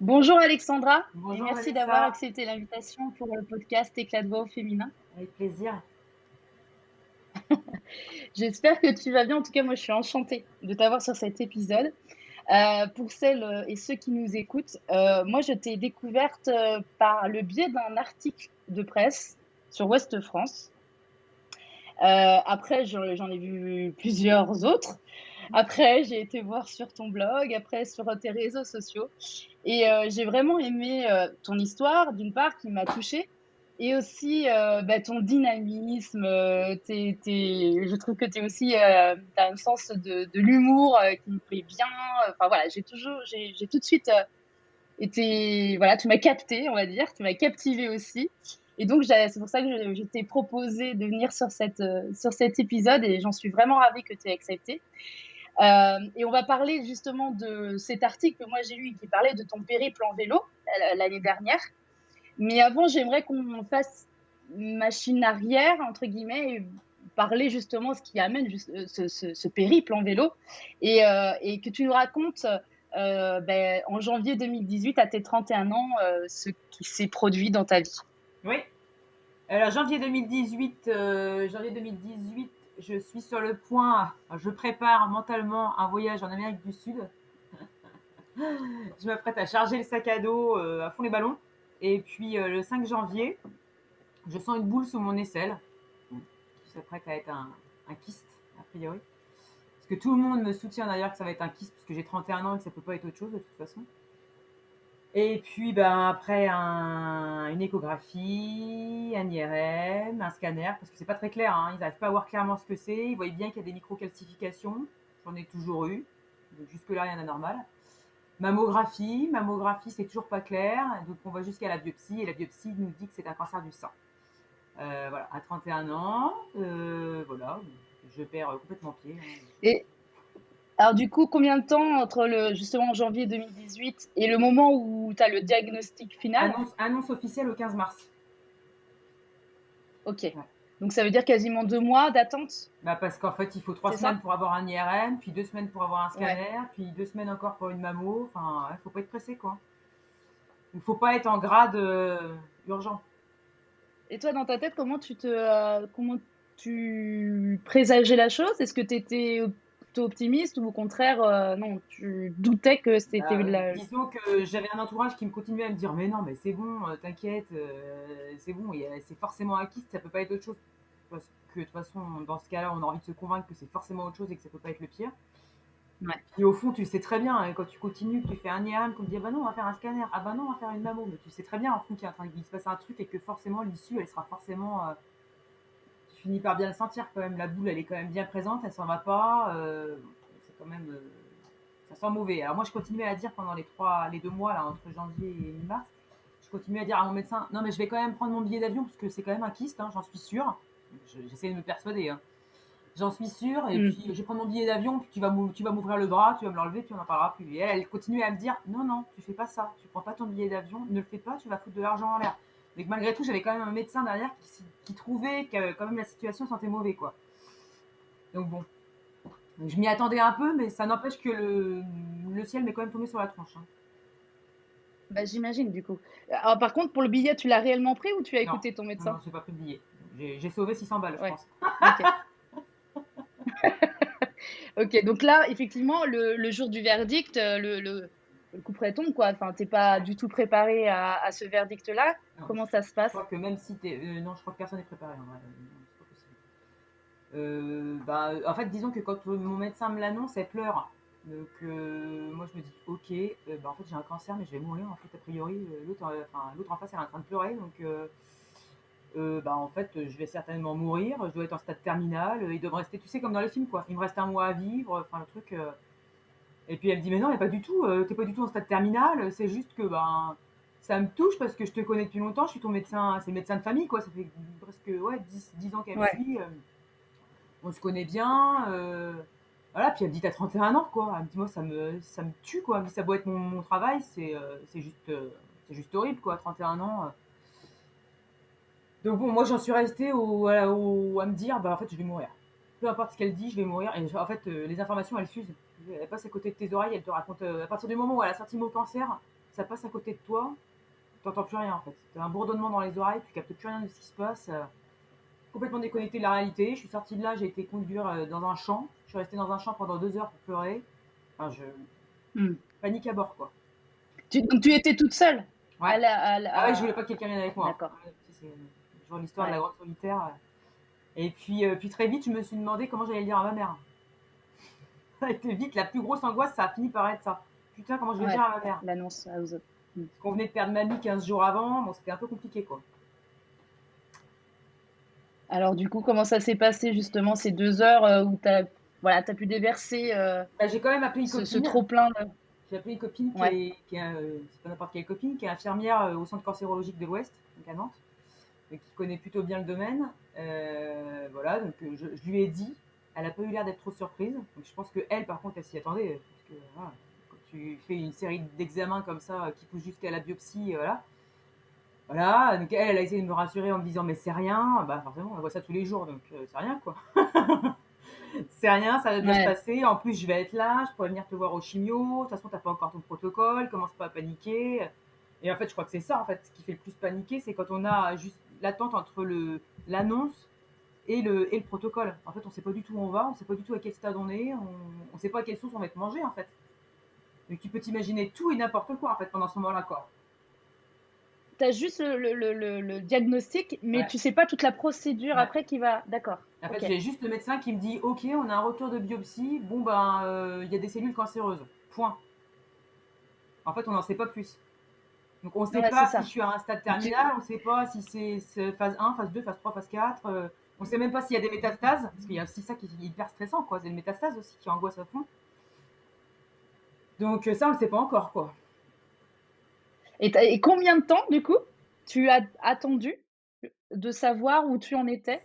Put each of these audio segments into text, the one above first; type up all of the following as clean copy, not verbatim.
Bonjour Alexandra et Bonjour merci d'avoir Vanessa, accepté l'invitation pour le podcast Éclat de voix au féminin. avec plaisir. J'espère que tu vas bien. En tout cas, moi, je suis enchantée de t'avoir sur cet épisode. Pour celles et ceux qui nous écoutent, moi, je t'ai découverte par le biais d'un article de presse sur Ouest France. Après, j'en ai vu plusieurs autres. Après, j'ai été voir sur ton blog, après sur tes réseaux sociaux. Et j'ai vraiment aimé ton histoire, d'une part, qui m'a touchée, et aussi ton dynamisme. Je trouve que t'as un sens de l'humour qui me plaît bien. Enfin voilà, j'ai tout de suite voilà, tu m'as capté, on va dire, tu m'as captivé aussi. Et donc, c'est pour ça que je t'ai proposé de venir sur cet épisode et j'en suis vraiment ravie que tu aies accepté. Et on va parler justement de cet article que moi j'ai lu et qui parlait de ton périple en vélo l'année dernière. Mais avant, j'aimerais qu'on fasse machine arrière, entre guillemets, et parler justement ce qui amène ce périple en vélo et que tu nous racontes en janvier 2018, à tes 31 ans, ce qui s'est produit dans ta vie. Oui, alors janvier 2018, je suis sur le point, je prépare mentalement un voyage en Amérique du Sud. Je m'apprête à charger le sac à dos à fond les ballons. Et puis le 5 janvier, je sens une boule sous mon aisselle, qui s'apprête à être un kyste, a priori. Parce que tout le monde me soutient d'ailleurs que ça va être un kyste, parce que j'ai 31 ans et que ça peut pas être autre chose de toute façon. Et puis ben, après une échographie, un IRM, un scanner, parce que c'est pas très clair, hein, ils n'arrivent pas à voir clairement ce que c'est, ils voient bien qu'il y a des microcalcifications, j'en ai toujours eu, donc jusque-là rien d'anormal. Mammographie c'est toujours pas clair, donc on va jusqu'à la biopsie, et la biopsie nous dit que c'est un cancer du sein. Voilà, à 31 ans, voilà, je perds complètement pied, hein. Et alors du coup, combien de temps entre justement janvier 2018 et le moment où tu as le diagnostic final? Annonce officielle au 15 mars. Ok. Ouais. Donc ça veut dire quasiment 2 mois d'attente, Bah parce qu'en fait, il faut trois c'est semaines ça? pour avoir un IRM, puis 2 semaines pour avoir un Ouais. scanner, puis 2 semaines encore pour une mammo. Enfin, il faut pas être pressé, quoi. Il faut pas être en grade urgent. Et toi, dans ta tête, comment tu présageais la chose? Est-ce que tu étais plutôt optimiste ou au contraire, non, tu doutais que c'était Bah, la... disons que j'avais un entourage qui me continuait à me dire mais non, mais c'est bon, t'inquiète, c'est bon, c'est forcément un kyste, ça peut pas être autre chose. Parce que de toute façon, dans ce cas-là, on a envie de se convaincre que c'est forcément autre chose et que ça peut pas être le pire. Ouais. Et au fond, tu le sais très bien, hein, quand tu continues, que tu fais un IRM, qu'on te dit, ah bah non, on va faire un scanner, ah bah non, on va faire une mammo, mais tu sais très bien, en fond, qu'il se passe un truc et que forcément, l'issue, elle sera forcément. Tu finis par bien le sentir quand même, la boule, elle est quand même bien présente, elle s'en va pas, c'est quand même. Ça sent mauvais. Alors moi, je continuais à dire pendant les 2 mois, là, entre janvier et mi-mars, je continuais à dire à mon médecin, non, mais je vais quand même prendre mon billet d'avion, parce que c'est quand même un kyste, hein, j'en suis sûre. J'essaie de me persuader, hein. J'en suis sûre, et Mm. puis je vais prendre mon billet d'avion, puis tu vas m'ouvrir le bras, tu vas me l'enlever, puis on n'en parlera plus. Et elle continuait à me dire, non, non, tu fais pas ça, tu prends pas ton billet d'avion, ne le fais pas, tu vas foutre de l'argent en l'air. Mais malgré tout, j'avais quand même un médecin derrière qui trouvait que quand même la situation sentait mauvais, quoi. Donc bon, je m'y attendais un peu, mais ça n'empêche que le ciel m'est quand même tombé sur la tronche, hein. Bah, j'imagine du coup. Alors, par contre, pour le billet, tu l'as réellement pris ou tu as Non, écouté ton non, médecin? non, j'ai pas pris de billet. J'ai sauvé 600 balles, je Ouais. pense. Ok. Ok. Donc là, effectivement, le jour du verdict, le coup près tombe, quoi. Enfin, t'es pas du tout préparé à ce verdict-là. Non, Comment ça se je passe? crois que même si t'es. Non, je crois que personne n'est préparé, en vrai. Non, c'est pas possible. Bah, en fait, disons que quand mon médecin me l'annonce, elle pleure. Donc, moi, je me dis, ok, bah, en fait, j'ai un cancer, mais je vais mourir. En fait, a priori, l'autre en face, elle est en train de pleurer. Donc, bah, en fait, je vais certainement mourir. Je dois être en stade terminal. Il doit me rester, tu sais, comme dans les films, quoi. Il me reste un mois à vivre. Enfin, le truc. Et puis, elle me dit, mais non, mais pas du tout. T'es pas du tout en stade terminal. C'est juste que, ben, ça me touche parce que je te connais depuis longtemps. Je suis ton médecin. C'est le médecin de famille, quoi. Ça fait presque, ouais, 10 ans qu'elle me Ouais. suit. On se connaît bien. Voilà, puis elle me dit, t'as 31 ans, quoi. Elle me dit, moi, ça me tue, quoi. Ça doit être mon travail, c'est juste horrible, quoi. 31 ans. Donc bon, moi, j'en suis restée à me dire, bah, en fait, je vais mourir. Peu importe ce qu'elle dit, je vais mourir. Et en fait, les informations, elles fusent. Elle passe à côté de tes oreilles, elle te raconte, à partir du moment où elle a sorti mon cancer, ça passe à côté de toi, tu n'entends plus rien en fait. Tu as un bourdonnement dans les oreilles, tu captes plus rien de ce qui se passe. Complètement déconnecté de la réalité. Je suis sortie de là, j'ai été conduire dans un champ. Je suis restée dans un champ pendant 2 heures pour pleurer. Enfin, je Hmm. panique à bord, quoi. Donc tu étais toute seule Ouais. Ah ouais, je voulais à- pas que quelqu'un vienne avec moi. D'accord. Ouais, c'est genre l'histoire de la Ouais. grande solitaire. Et puis très vite, je me suis demandé comment j'allais le dire à ma mère. Ça a été vite, la plus grosse angoisse, ça a fini par être ça. Putain, comment je vais le dire Ouais. à ma mère? L'annonce aux autres. Hmm. Parce qu'on venait de perdre mamie 15 jours avant, bon, c'était un peu compliqué, quoi. Alors du coup, comment ça s'est passé justement ces 2 heures où voilà, t'as pu déverser Bah, j'ai quand même appelé une ce copine. trop-plein J'ai appelé une copine Ouais. c'est pas n'importe quelle copine, qui est infirmière au centre cancérologique de l'Ouest, donc à Nantes, et qui connaît plutôt bien le domaine. Voilà, donc je lui ai dit, elle n'a pas eu l'air d'être trop surprise. Donc je pense que elle, par contre, elle s'y attendait, parce que voilà, quand tu fais une série d'examens comme ça qui poussent jusqu'à la biopsie, voilà. Voilà, donc elle a essayé de me rassurer en me disant mais c'est rien, bah forcément on voit ça tous les jours, donc c'est rien quoi. C'est rien, ça va bien se Ouais. passer. En plus, je vais être là, je pourrais venir te voir au chimio. De toute façon, t'as pas encore ton protocole, commence pas à paniquer. Et en fait, je crois que c'est ça, en fait, ce qui fait le plus paniquer, c'est quand on a juste l'attente entre l'annonce et le protocole. En fait, on sait pas du tout où on va, on sait pas du tout à quel stade on est, on sait pas à quelle sauce on va être mangé, en fait. Donc, tu peux t'imaginer tout et n'importe quoi, en fait, pendant ce moment-là, quoi. T'as juste le diagnostic, mais Ouais, tu sais pas toute la procédure ouais. après qui va. D'accord. En fait, Ok. j'ai juste le médecin qui me dit, ok, on a un retour de biopsie, bon, ben, il y a des cellules cancéreuses. Point. En fait, on n'en sait pas plus. Donc on ne sait Ouais, c'est pas si ça. je suis à un stade Donc, terminal, on ne sait pas si c'est phase 1, phase 2, phase 3, phase 4. On ne sait même pas s'il y a des métastases, parce qu'il y a aussi ça qui est hyper stressant, quoi. C'est les métastases aussi qui angoissent à fond. Donc ça, on ne le sait pas encore, quoi. et combien de temps, du coup, tu as attendu de savoir où tu en étais?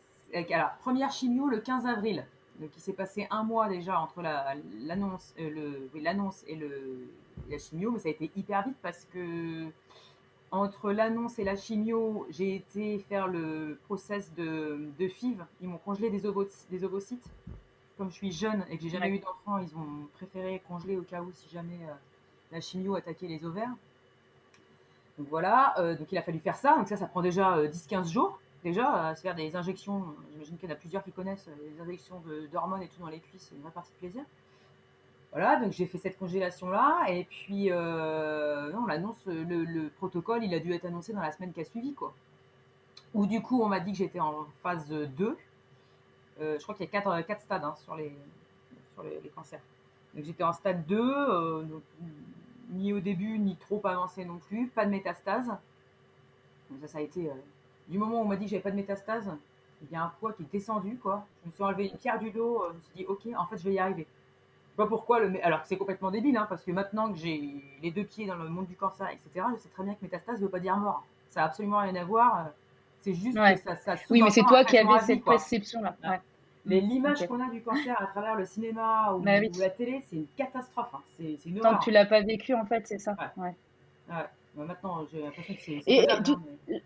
Alors, première chimio le 15 avril. Donc il s'est passé un mois déjà entre l'annonce oui, l'annonce et la chimio, mais ça a été hyper vite parce que entre l'annonce et la chimio, j'ai été faire le process de FIV. Ils m'ont congelé des ovocytes. Comme je suis jeune et que j'ai jamais Ouais. eu d'enfant, ils ont préféré congeler au cas où si jamais la chimio attaquait les ovaires. Donc voilà, donc il a fallu faire ça. Donc ça prend déjà 10-15 jours. Déjà, se faire des injections, j'imagine qu'il y en a plusieurs qui connaissent les injections d'hormones et tout dans les cuisses, c'est une vraie partie de plaisir. Voilà, donc j'ai fait cette congélation-là. Et puis, non, l'annonce, le protocole, il a dû être annoncé dans la semaine qui a suivi, quoi. Où du coup, on m'a dit que j'étais en phase 2. Je crois qu'il y a 4 stades hein, sur les cancers. Donc j'étais en stade 2, donc, ni au début, ni trop avancé non plus, pas de métastase. Donc ça a été, du moment où on m'a dit que j'avais pas de métastase, il y a un poids qui est descendu, quoi. Je me suis enlevé une pierre du dos, je me suis dit, ok, en fait, je vais y arriver. Je sais pas pourquoi, alors que c'est complètement débile, hein, parce que maintenant que j'ai les 2 pieds dans le monde du cancer, etc., je sais très bien que métastase ne veut pas dire mort. Ça n'a absolument rien à voir. C'est juste que Ouais. ça Oui, mais c'est sous-entend un toi qui traitement avais à vie, cette quoi. perception-là. Voilà. Ouais. Mm, L'image ok. qu'on a du cancer à travers le cinéma Bah oui. ou la télé, c'est une catastrophe, hein. C'est une Tant que horreur. tu l'as pas vécu, en fait, c'est ça. Ouais, Ouais. ouais. Bah, maintenant, j'ai l'impression que c'est Et faisable, hein, mais...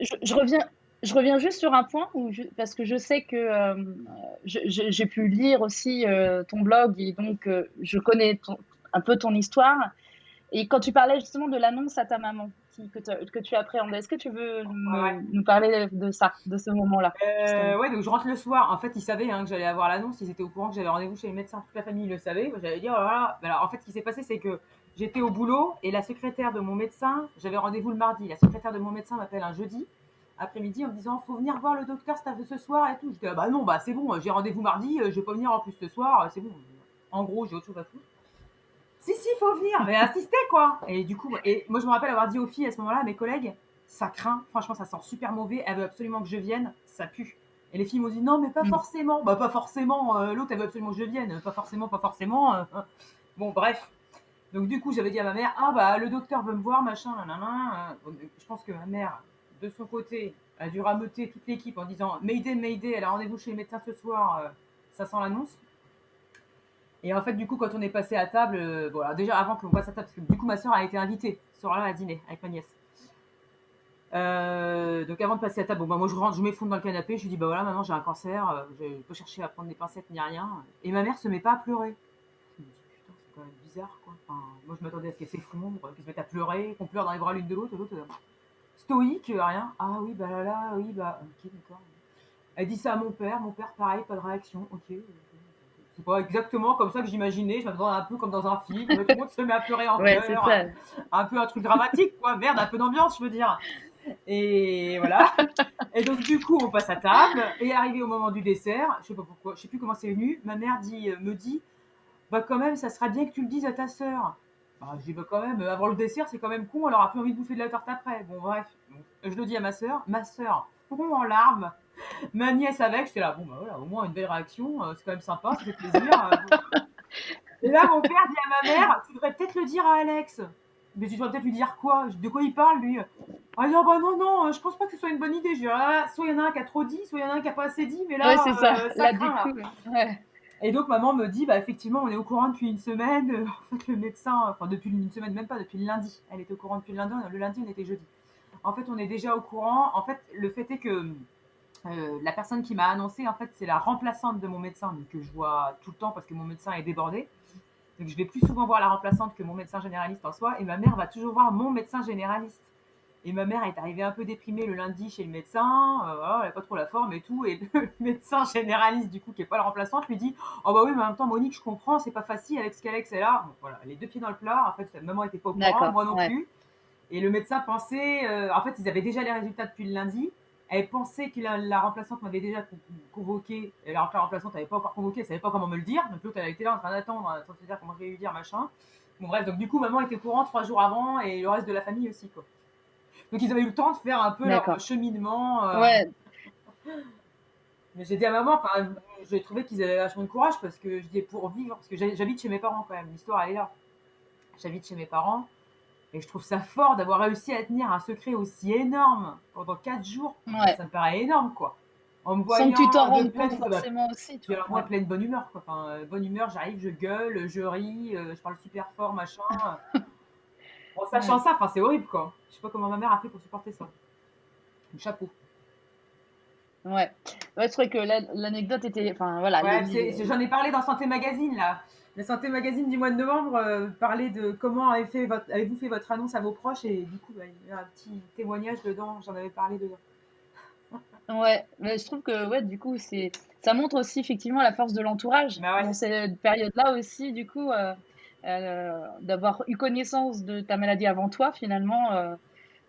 je reviens juste sur un point parce que je sais que j'ai pu lire aussi ton blog et donc je connais un peu ton histoire. Et quand tu parlais justement de l'annonce à ta maman que tu appréhendes, est-ce que tu veux Ouais, ouais. nous parler de ça, de ce moment-là, justement? Ouais, donc je rentre le soir. En fait, ils savaient hein, que j'allais avoir l'annonce. Ils étaient au courant que j'avais rendez-vous chez le médecin. Toute la famille le savait. Moi, j'allais dire, voilà. Alors, en fait, ce qui s'est passé, c'est que j'étais au boulot et la secrétaire de mon médecin, j'avais rendez-vous le mardi. La secrétaire de mon médecin m'appelle un jeudi après-midi en me disant, faut venir voir le docteur ce soir et tout. Je dis, ah bah non, bah c'est bon, j'ai rendez-vous mardi, je vais pas venir en plus ce soir, c'est bon. En gros, j'ai autre chose à foutre. Si, faut venir, mais insister quoi. Et du coup, et moi je me rappelle avoir dit aux filles à ce moment-là, à mes collègues, ça craint, franchement ça sent super mauvais, elle veut absolument que je vienne, ça pue. Et les filles m'ont dit non, mais pas Mm. forcément. Bah, pas forcément, l'autre elle veut absolument que je vienne, pas forcément, pas forcément. Bon, bref. Donc, du coup, j'avais dit à ma mère, ah bah, le docteur veut me voir, machin, nanana. Je pense que ma mère, de son côté, a dû rameuter toute l'équipe en disant Mayday, Mayday, elle a rendez-vous chez le médecin ce soir, ça sent l'annonce. Et en fait, du coup, quand on est passé à table, voilà, déjà avant qu'on passe à table, parce que du coup, ma soeur a été invitée ce soir-là à dîner avec ma nièce. Donc avant de passer à table, bon, bah, moi je rentre, je m'effondre dans le canapé, je lui dis bah voilà, maman j'ai un cancer, je peux chercher à prendre des pincettes ni rien. Et ma mère se met pas à pleurer. Je me dis putain, c'est quand même bizarre, quoi. Enfin, moi, je m'attendais à ce qu'elle s'effondre, qu'elle se mette à pleurer, qu'on pleure dans les bras l'une de l'autre, l'autre stoïque, rien. Ah oui, bah là, oui, bah, ok, d'accord. Elle dit ça à mon père, pareil, pas de réaction, ok. C'est pas exactement comme ça que j'imaginais, je m'attendais un peu comme dans un film, tout le monde se met à pleurer en Ouais, c'est chœur, ça. un peu un truc dramatique, quoi, merde, un peu d'ambiance, je veux dire. Et voilà. Et donc, du coup, on passe à table. Et arrivé au moment du dessert, je sais pas pourquoi, je sais plus comment c'est venu, ma mère me dit, bah quand même, ça sera bien que tu le dises à ta sœur. Bah, je dis, bah quand même, avant le dessert, c'est quand même con, elle aura plus envie de bouffer de la tarte après. Bon, bref. Donc, je le dis à ma sœur, fond en larmes, ma nièce avec, j'étais là, bon, bah voilà, au moins une belle réaction, c'est quand même sympa, ça fait plaisir. Et là, mon père dit à ma mère, tu devrais peut-être le dire à Alex. Mais tu devrais peut-être lui dire quoi? De quoi il parle, lui? Ah, il dit, ah bah non, non, je pense pas que ce soit une bonne idée. Je dis, ah, soit il y en a un qui a trop dit, soit il y en a un qui a pas assez dit, mais Ouais, là, c'est ça. ça Là, du craint, coup, là. ouais. Et donc, maman me dit, bah effectivement, on est au courant depuis une semaine. En fait, le médecin, enfin, depuis une semaine, même pas, depuis le lundi. Elle était au courant depuis le lundi, on était jeudi. En fait, on est déjà au courant. En fait, le fait est que la personne qui m'a annoncé, en fait, c'est la remplaçante de mon médecin, donc, que je vois tout le temps parce que mon médecin est débordé. Donc, je vais plus souvent voir la remplaçante que mon médecin généraliste en soi. Et ma mère va toujours voir mon médecin généraliste. Et ma mère est arrivée un peu déprimée le lundi chez le médecin. Voilà, elle n'a pas trop la forme et tout. Et le médecin généraliste, du coup, qui n'est pas la remplaçante, lui dit, oh bah oui, mais en même temps, Monique, je comprends, c'est pas facile avec ce qu'Alex est là. Bon, voilà, les deux pieds dans le plat. En fait, maman n'était pas au courant, D'accord, moi non ouais. plus. Et le médecin pensait, en fait, ils avaient déjà les résultats depuis le lundi. Elle pensait que la remplaçante m'avait déjà convoqué. Et la remplaçante n'avait pas encore convoqué, elle savait pas comment me le dire. Donc l'autre, elle était là en train d'attendre, en train de se dire comment je vais lui dire, machin. Bon, bref, donc du coup, maman était au courant 3 jours avant et le reste de la famille aussi, quoi. Donc ils avaient eu le temps de faire un peu leur D'accord. cheminement. Ouais, Mais j'ai dit à maman, enfin, j'ai trouvé qu'ils avaient vachement de courage parce que je dis pour vivre, parce que j'habite chez mes parents quand même. L'histoire, elle est là. J'habite chez mes parents. Et je trouve ça fort d'avoir réussi à tenir un secret aussi énorme pendant 4 jours. Enfin, moi, ouais. ça me paraît énorme, quoi. En me Sans que tu t'en voyant de rendes compte pleine, bah, forcément aussi, tu puis vois. alors moi, Ouais. pleine bonne humeur, quoi. Enfin, bonne humeur, j'arrive, je gueule, je ris, je parle super fort, machin. En sachant Ouais. ça, enfin, c'est horrible, quoi. Je sais pas comment ma mère a fait pour supporter ça. Chapeau. Ouais. Ouais, c'est vrai que l'anecdote était. Enfin, voilà. Ouais, j'en ai parlé dans Santé Magazine, là. La Santé Magazine du mois de novembre parlait de comment avez-vous fait votre annonce à vos proches, et du coup, bah, il y a un petit témoignage dedans, j'en avais parlé dedans. Ouais. Mais je trouve que, ouais, du coup, ça montre aussi effectivement la force de l'entourage. Bah ouais. Dans cette période-là aussi, du coup, d'avoir eu connaissance de ta maladie avant toi, finalement,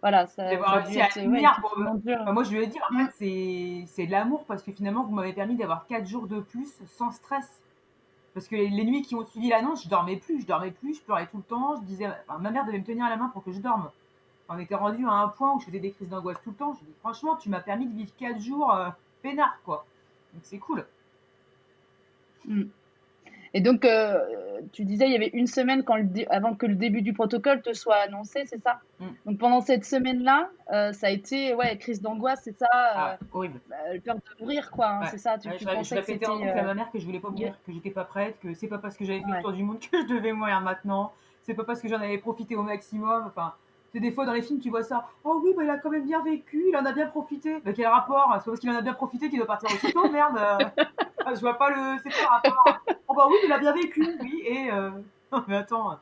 voilà, ça a D'avoir dû réussi à être, ouais, tenir effectivement dur. enfin, moi, je lui ai dit, en Mm. fait, c'est de l'amour parce que finalement, vous m'avez permis d'avoir 4 jours de plus sans stress. Parce que les nuits qui ont suivi l'annonce, je dormais plus, je pleurais tout le temps. Je disais, enfin, ma mère devait me tenir à la main pour que je dorme. On était rendu à un point où je faisais des crises d'angoisse tout le temps. Je dis, franchement, tu m'as permis de vivre 4 jours peinard, quoi. Donc c'est cool. Mm. Et donc, tu disais, il y avait une semaine avant que le début du protocole te soit annoncé, c'est ça? Mm. Donc, pendant cette semaine-là, ça a été, ouais, crise d'angoisse, c'est ça? Ah, horrible. Peur de mourir, quoi, hein, Ouais. c'est ça? Ouais, Tu je pensais que répétais en c'était. boucle à ma mère que je voulais pas Gue- mourir, que j'étais pas prête, que c'est pas parce que j'avais fait le Ouais, tour du monde que je devais mourir maintenant. C'est pas parce que j'en avais profité au maximum. Enfin, c'est des fois dans les films tu vois ça. Oh oui, bah, il a quand même bien vécu, il en a bien profité. Bah, quel rapport? C'est pas parce qu'il en a bien profité qu'il doit partir aussitôt, merde. Je vois pas le. C'est quoi le rapport? Oh bah oui, mais il a bien vécu, oui. Et non mais attends,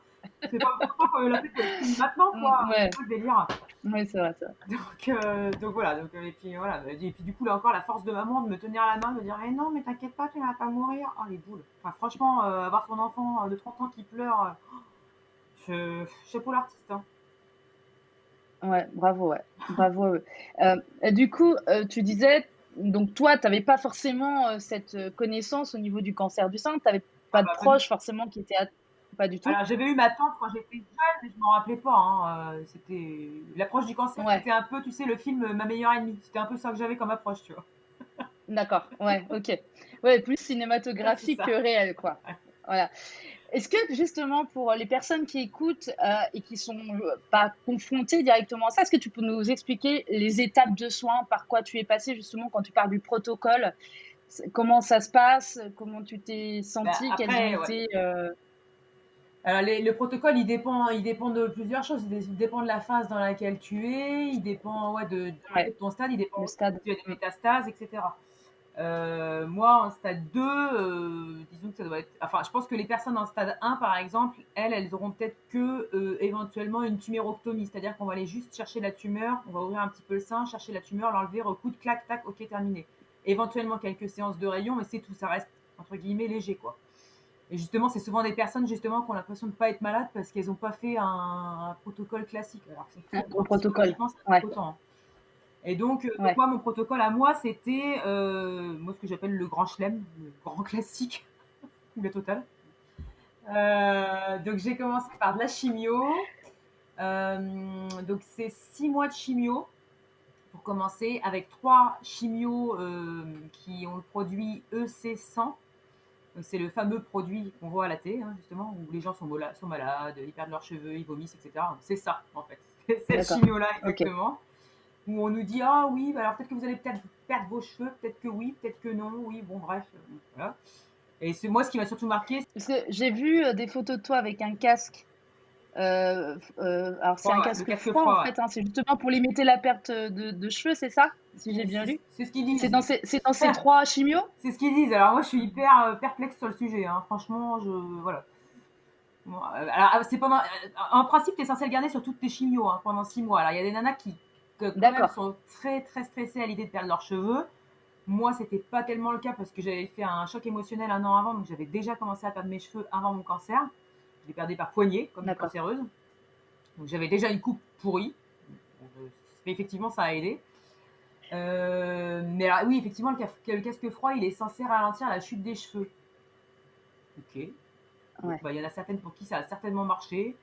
c'est pas pourquoi quand la fête elle finit maintenant, quoi. C'est ouais, quoi le délire? ouais, c'est vrai, c'est vrai. Donc voilà, et puis voilà, et puis du coup là encore la force de maman de me tenir à la main, de me dire eh non mais t'inquiète pas, tu vas pas mourir. Oh les boules. Enfin franchement, avoir son enfant de 30 ans qui pleure, chapeau l'artiste, hein. Ouais, bravo, ouais, bravo. Du coup, tu disais, donc toi, tu n'avais pas forcément cette connaissance au niveau du cancer du sein, tu n'avais Ah pas de bah pas du tout. proches forcément qui étaient. Pas du tout? Alors j'avais eu ma tante quand j'étais jeune, mais je m'en rappelais pas, hein. C'était l'approche du cancer, Ouais, c'était un peu, tu sais, le film Ma meilleure ennemie. C'était un peu ça que j'avais comme approche, tu vois. d'accord, ouais, ok. Ouais, plus C'est cinématographique que ça. réel, quoi. Ouais. Voilà. Est-ce que justement pour les personnes qui écoutent et qui sont pas confrontées directement à ça, est-ce que tu peux nous expliquer les étapes de soins, par quoi tu es passé justement quand tu parles du protocole? Comment ça se passe? Comment tu t'es Bah, senti? Quels ont après, ouais. été Alors, le protocole, il dépend de plusieurs choses. Il dépend de la phase dans laquelle tu es, il dépend ouais, de ouais, ton stade, il dépend le aussi si stade? tu as des Mm. métastases, etc. Moi, en stade 2, disons que ça doit être. Enfin, je pense que les personnes en stade 1, par exemple, elles auront peut-être que éventuellement une tuméroctomie, c'est-à-dire qu'on va aller juste chercher la tumeur, on va ouvrir un petit peu le sein, chercher la tumeur, l'enlever, recoudre, clac, tac, ok, terminé. Éventuellement quelques séances de rayons, mais c'est tout, ça reste entre guillemets léger, quoi. Et justement, c'est souvent des personnes justement qui ont l'impression de ne pas être malades parce qu'elles n'ont pas fait un protocole classique. Alors c'est Un faux, gros hein. protocole. Psychologiquement, ça Ouais, fait autant, hein. Et donc, ouais. moi, mon protocole à moi, c'était moi ce que j'appelle le grand chelem, le grand classique, le total. Donc j'ai commencé par de la chimio. Donc c'est 6 mois de chimio pour commencer, avec 3 chimios qui ont le produit EC100. Donc c'est le fameux produit qu'on voit à la télé, hein, justement, où les gens sont malades, ils perdent leurs cheveux, ils vomissent, etc. C'est ça, en fait. C'est cette D'accord. chimio-là, Ok. exactement. Où on nous dit ah oui, bah alors peut-être que vous allez peut-être perdre vos cheveux, peut-être que oui, peut-être que non, oui, bon bref, voilà. Et c'est moi ce qui m'a surtout marqué, Parce que j'ai vu des photos de toi avec un casque. Alors c'est un le casque casque froid en froid, ouais. fait, hein. C'est justement pour limiter la perte de cheveux, c'est ça? Si j'ai bien lu. C'est ce qu'ils C'est disent. dans ces trois chimios? C'est ce qu'ils disent. Alors moi je suis hyper perplexe sur le sujet, hein. Franchement, voilà. Bon, alors c'est en principe tu es censé le garder sur toutes tes chimios, hein, pendant 6 mois. Alors il y a des nanas qui quand même D'accord. sont très très stressées à l'idée de perdre leurs cheveux. Moi, c'était pas tellement le cas parce que j'avais fait un choc émotionnel 1 an avant, donc j'avais déjà commencé à perdre mes cheveux avant mon cancer. Je les perdais par poignée, comme une D'accord. cancéreuse. Donc j'avais déjà une coupe pourrie. Effectivement, ça a aidé. Mais alors, oui, effectivement, le casque froid, il est censé ralentir la chute des cheveux. Ok. Bon, Ouais. bah, il y en a certaines pour qui ça a certainement marché.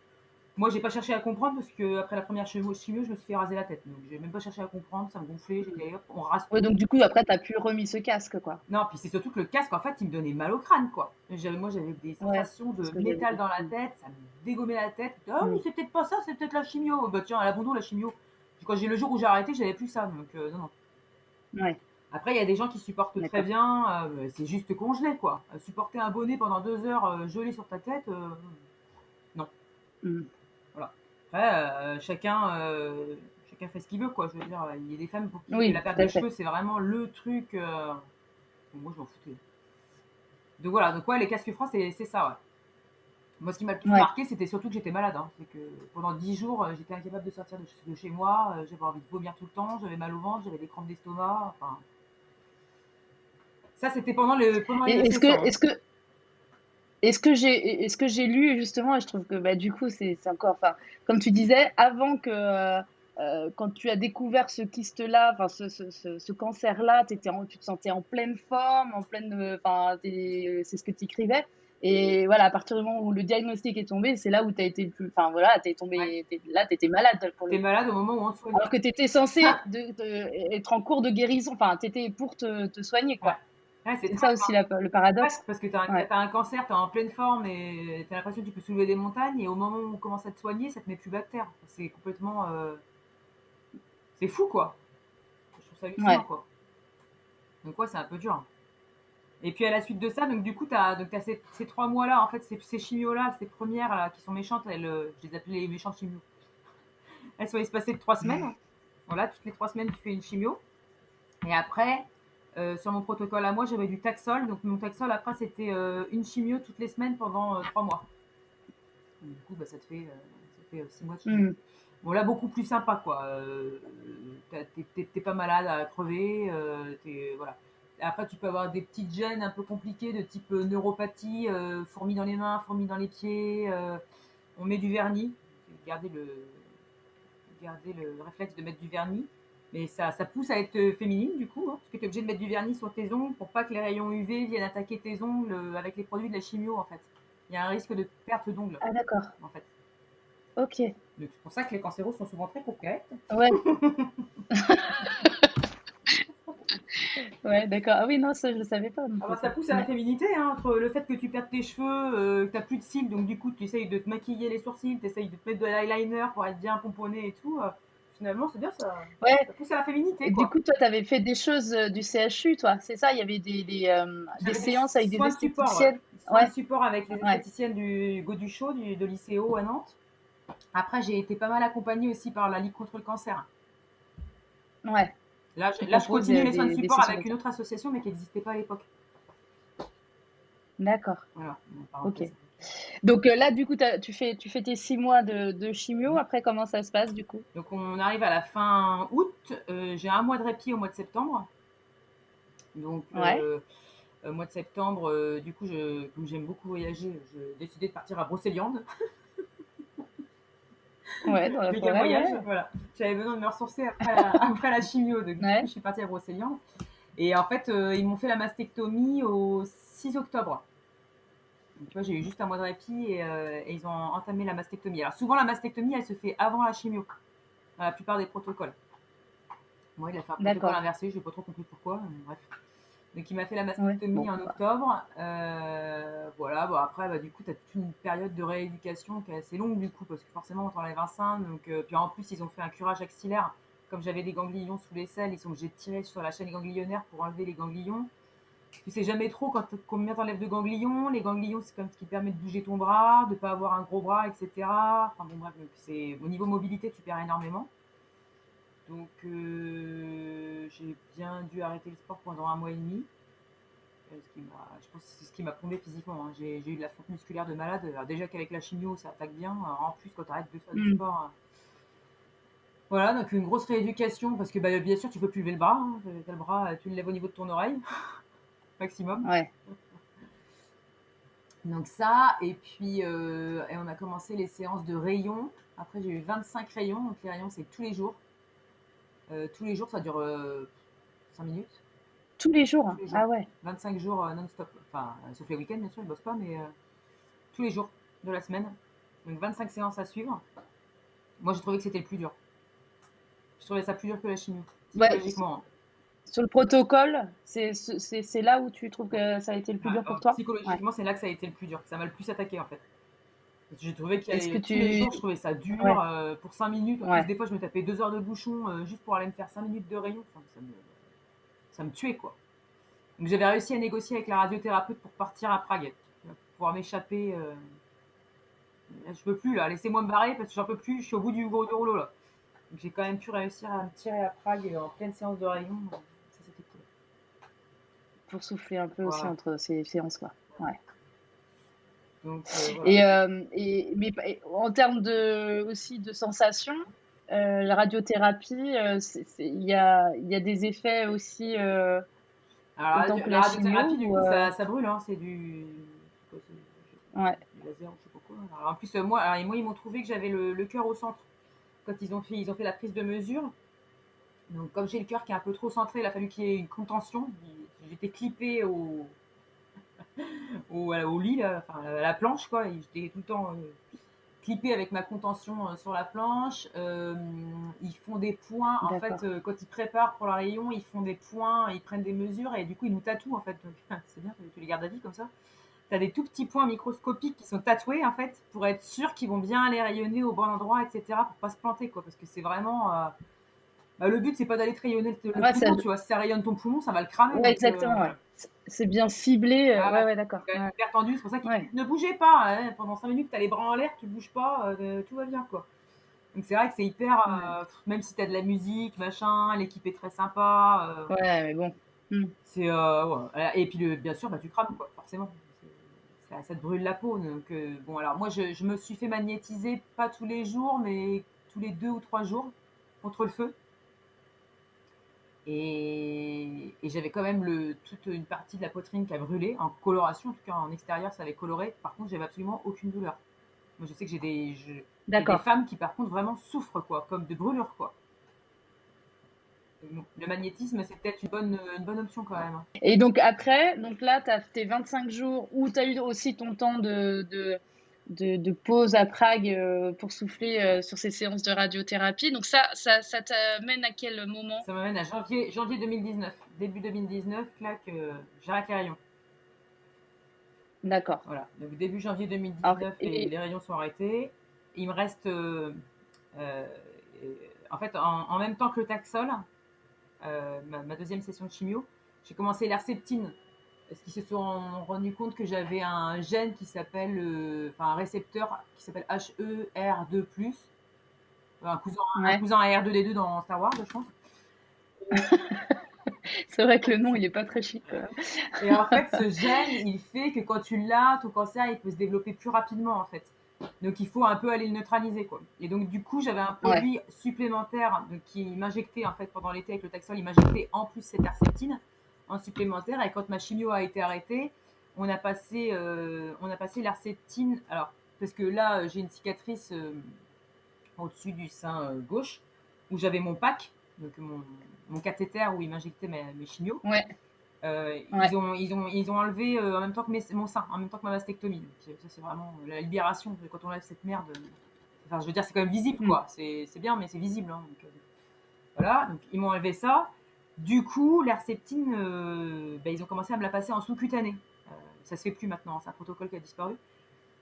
Moi, j'ai pas cherché à comprendre parce que après la première chimio, je me suis fait raser la tête. Donc, j'ai même pas cherché à comprendre. Ça me gonflait. J'étais hop, on rase Ouais, tout. donc du coup après t'as plus remis ce casque quoi. Non, puis c'est surtout que le casque, en fait, il me donnait mal au crâne, quoi. Moi, j'avais des Ouais, sensations c'est de ce que j'avais métal dit. dans la tête, ça me dégommait la tête. Ah oui, Mm. c'est peut-être pas ça, c'est peut-être la chimio. Bah tiens, à la bon dos, la chimio. Quand j'ai le jour où j'ai arrêté, j'avais plus ça, donc non, non. Ouais, Après, il y a des gens qui supportent très d'accord. bien, c'est juste congelé, quoi. Supporter un bonnet pendant 2 heures gelé sur ta tête, non. Mm. Voilà. Après, chacun fait ce qu'il veut, quoi. Je veux dire, il y a des femmes pour qui Oui, la perte tout de à fait. cheveux, c'est vraiment le truc. Bon, moi, je m'en foutais. Donc voilà, donc ouais, les casques froids, c'est ça, ouais. Moi, ce qui m'a le plus Ouais. marqué, c'était surtout que j'étais malade, hein. C'est que pendant 10 jours, j'étais incapable de sortir de chez moi, j'avais envie de vomir tout le temps, j'avais mal au ventre, j'avais des crampes d'estomac. Enfin, ça, c'était pendant les Et EC100, hein. est-ce que j'ai lu justement, et je trouve que bah, du coup c'est encore, enfin, comme tu disais, avant que quand tu as découvert ce kyste-là, enfin ce cancer-là, tu te sentais en pleine forme, en pleine, enfin, c'est ce que tu écrivais. Et voilà, à partir du moment où le diagnostic est tombé, c'est là où tu as été le plus, enfin voilà, Ouais. là, tu étais malade pour le T'es coup. malade au moment où on te soigne. Alors que tu étais censé être en cours de guérison, enfin, tu étais pour te soigner, Ouais. quoi. Ouais, c'est C'est ça trash, aussi hein. le Ouais, paradoxe. parce que Ouais, t'as un cancer, t'es en pleine forme et t'as l'impression que tu peux soulever des montagnes, et au moment où on commence à te soigner, ça te met plus bactère. C'est complètement. C'est fou, quoi. Je trouve ça hallucinant, ouais, quoi. Donc, ouais, c'est un peu dur. Et puis à la suite de ça, donc du coup, t'as ces 3 mois-là, en fait, ces chimios-là, ces premières là, qui sont méchantes, je les appelais les méchantes chimios. Elles sont espacées de 3 semaines. Voilà, toutes les 3 semaines, tu fais une chimio. Et après, sur mon protocole à moi, j'avais du Taxol. Donc mon Taxol, après, c'était une chimio toutes les semaines pendant 3 mois. Donc, du coup, bah, ça fait 6 mois de chimio. mm, Bon, là, beaucoup plus sympa, quoi. T'es pas malade à crever. Voilà. Après, tu peux avoir des petites gènes un peu compliquées de type neuropathie, fourmis dans les mains, fourmis dans les pieds. On met du vernis. Garder le, garder le réflexe de mettre du vernis. Mais ça pousse à être féminine, du coup, hein, parce que tu es obligé de mettre du vernis sur tes ongles pour pas que les rayons UV viennent attaquer tes ongles avec les produits de la chimio, en fait. Il y a un risque de perte d'ongles, ah d'accord, en fait. ok, Donc, c'est pour ça que les cancéros sont souvent très coquettes. ouais, ouais, d'accord. Ah oui, non, ça je le savais pas non Ah plus bah, ça ça. pousse à la Ouais. féminité, hein, entre le fait que tu perds tes cheveux, que tu n'as plus de cils, donc du coup tu essayes de te maquiller les sourcils, tu essayes de te mettre de l'eyeliner pour être bien pomponné et tout. Finalement, c'est bien, Ouais. ça pousse à la féminité, Et du quoi. coup, toi, tu avais fait des choses du CHU, toi, c'est ça? Il y avait des J'avais des séances avec des soins de support, ouais. esthéticiennes? Soins de Ouais, support avec les ouais, esthéticiennes du Goduchot, de l'ICO à Nantes. Après, j'ai été pas mal accompagnée aussi par la Ligue contre le cancer. ouais. Là, qui je propose continue les soins de des support sessions avec de une thé. autre association, mais qui n'existait pas à l'époque. D'accord, Voilà, en ok. parenthèse. Donc là, du coup, tu fais tes 6 mois de chimio. Mhm. Après, comment ça se passe, du coup? Donc on arrive à la fin août. J'ai un mois de répit au mois de septembre. Donc Ouais, au mois de septembre, du coup, comme j'aime beaucoup voyager, j'ai décidé de partir à Brocéliande. ouais, dans la Méga forêt, voyage, ouais, voilà. J'avais besoin de me ressourcer après la chimio. Donc, du coup, je ouais. suis partie à Brocéliande. Et en fait, ils m'ont fait la mastectomie au 6 octobre. Donc, tu vois, j'ai eu juste un mois de répit et ils ont entamé la mastectomie. Alors, souvent, la mastectomie, elle se fait avant la chimio, dans la plupart des protocoles. Moi, il a fait un protocole D'accord. inversé, je n'ai pas trop compris pourquoi, mais bref. Donc, il m'a fait la Ouais, mastectomie bon, en bah, octobre. Voilà, bon, après, bah, du coup, tu as toute une période de rééducation qui est assez longue, du coup, parce que forcément, on t'enlève un sein. Donc, puis en plus, ils ont fait un curage axillaire. Comme j'avais des ganglions sous les selles, ils sont obligés de tirer sur la chaîne ganglionnaire pour enlever les ganglions. Tu sais jamais trop combien t'enlèves de ganglions. Les ganglions, c'est comme ce qui te permet de bouger ton bras, de ne pas avoir un gros bras, etc. Enfin bon, bref, c'est, au niveau mobilité, tu perds énormément. Donc, j'ai bien dû arrêter le sport pendant un mois et demi. Je pense que c'est ce qui m'a plombé physiquement, hein. J'ai eu de la fonte musculaire de malade. Alors déjà qu'avec la chimio, ça attaque bien. Alors en plus, quand tu arrêtes de faire du hmm, sport. Voilà, donc une grosse rééducation parce que bah, bien sûr, tu peux plus lever le bras, hein. T'as le bras, tu le lèves au niveau de ton oreille, maximum. ouais, Donc ça, et puis et on a commencé les séances de rayons. Après, j'ai eu 25 rayons. Donc les rayons, c'est tous les jours. Tous les jours, ça dure 5 minutes. tous les jours, Tous hein. les jours. Ah ouais, 25 jours non-stop. Enfin, sauf les week-ends, bien sûr, ils bossent pas, mais tous les jours de la semaine. Donc 25 séances à suivre. Moi, j'ai trouvé que c'était le plus dur. Je trouvais ça plus dur que la chimie, ouais. psychologiquement, hein. Sur le protocole, c'est là où tu trouves que ça a été le plus dur pour toi? Ouais. Psychologiquement, c'est là que ça a été le plus dur, que ça m'a le plus attaqué en fait. Parce que j'ai trouvé Est-ce que tous les tu... jours, je trouvais ça dur Ouais, pour 5 minutes. En plus, ouais. des fois, je me tapais 2 heures de bouchon juste pour aller me faire 5 minutes de rayon. Enfin, ça me tuait quoi. Donc j'avais réussi à négocier avec la radiothérapeute pour partir à Prague, pour pouvoir m'échapper. Je peux plus là, laissez-moi me barrer parce que j'en peux plus, je suis au bout du rouleau là. Donc j'ai quand même pu réussir à me tirer à Prague en pleine séance de rayon. Ça c'était cool. Pour souffler un peu aussi Voilà. entre ces séances, quoi. Ouais. Donc voilà. Mais en termes aussi de sensations, la radiothérapie, il y a des effets aussi Alors autant que la la radiothérapie, chimio du ou coup, ça brûle, hein, c'est quoi, ouais, du laser ou je sais pas quoi. Alors, en plus, moi, ils m'ont trouvé que j'avais le cœur au centre. Quand ils ont fait la prise de mesure, donc comme j'ai le cœur qui est un peu trop centré, il a fallu qu'il y ait une contention. J'étais clippée au lit, là, enfin, à la planche, quoi. J'étais tout le temps clippée avec ma contention sur la planche. Ils font des points, en fait, d'accord. quand ils préparent pour la rayon, ils font des points, ils prennent des mesures et du coup, ils nous tatouent, en fait. Donc, c'est bien, tu les gardes à vie comme ça. Tu as des tout petits points microscopiques qui sont tatoués, en fait, pour être sûr qu'ils vont bien aller rayonner au bon endroit, etc., pour pas se planter, quoi. Parce que c'est vraiment. Bah, le but, c'est pas d'aller te rayonner le Ouais, poumon, tu vois. Si ça rayonne ton poumon, ça va le cramer. ouais, Donc, exactement, ouais. voilà. C'est bien ciblé. Ah Ouais, ouais, ouais, d'accord. c'est quand même Ouais, hyper tendu. C'est pour ça qu'ils ouais. disent ne bougez pas, hein. Pendant 5 minutes, tu as les bras en l'air, tu bouges pas, tout va bien, quoi. Donc, c'est vrai que c'est hyper. Ouais, Même si tu as de la musique, machin, l'équipe est très sympa. ouais, mais bon. Hmm. C'est. Ouais. Et puis, bien sûr, bah, tu crames, quoi, forcément. Ça te brûle la peau. Donc, bon, alors moi, je me suis fait magnétiser, pas tous les jours, mais tous les 2 ou 3 jours contre le feu. Et j'avais quand même toute une partie de la poitrine qui a brûlé en coloration, en tout cas en extérieur ça avait coloré. Par contre, j'avais absolument aucune douleur. Moi, je sais que j'ai des D'accord. femmes qui par contre vraiment souffrent quoi, comme de brûlures quoi. Donc, bon, le magnétisme c'est peut-être une bonne option quand même, hein. Et donc après, donc là, tu as tes 25 jours où tu as eu aussi ton temps de pause à Prague pour souffler sur ces séances de radiothérapie. Donc ça t'amène à quel moment? Ça m'amène à janvier 2019. Début 2019, clac, j'arrête les rayons. D'accord. Voilà. Donc début janvier Alors, 2019, les rayons sont arrêtés. Il me reste, euh, en fait, en même temps que le Taxol, ma deuxième session de chimio, j'ai commencé l'herceptine parce qu'ils se sont rendus compte que j'avais un gène qui s'appelle, enfin un récepteur qui s'appelle HER2+, un ouais, cousin à R2D2 dans Star Wars, je pense. C'est vrai que le nom, il est pas très chic, quoi. Et en fait, ce gène, il fait que quand tu l'as, ton cancer, il peut se développer plus rapidement, en fait. Donc, il faut un peu aller le neutraliser, quoi. Et donc, du coup, j'avais un Ouais, produit supplémentaire donc, qui m'injectait, en fait, pendant l'été avec le Taxol, il m'injectait en plus cette herceptine en supplémentaire. Et quand ma chimio a été arrêtée, on a passé l'herceptine. Alors, parce que là, j'ai une cicatrice au-dessus du sein gauche où j'avais mon pack, donc mon cathéter où il m'injectait mes chimios. ouais, ouais. Ils ont enlevé en même temps que mon sein, en même temps que ma mastectomie. Donc, ça, c'est vraiment la libération quand on enlève cette merde. Enfin, je veux dire, c'est quand même visible, Mm. quoi. C'est bien, mais c'est visible. Hein, donc, voilà, donc ils m'ont enlevé ça. Du coup, l'herceptine, ils ont commencé à me la passer en sous-cutané. Ça se fait plus maintenant, c'est un protocole qui a disparu.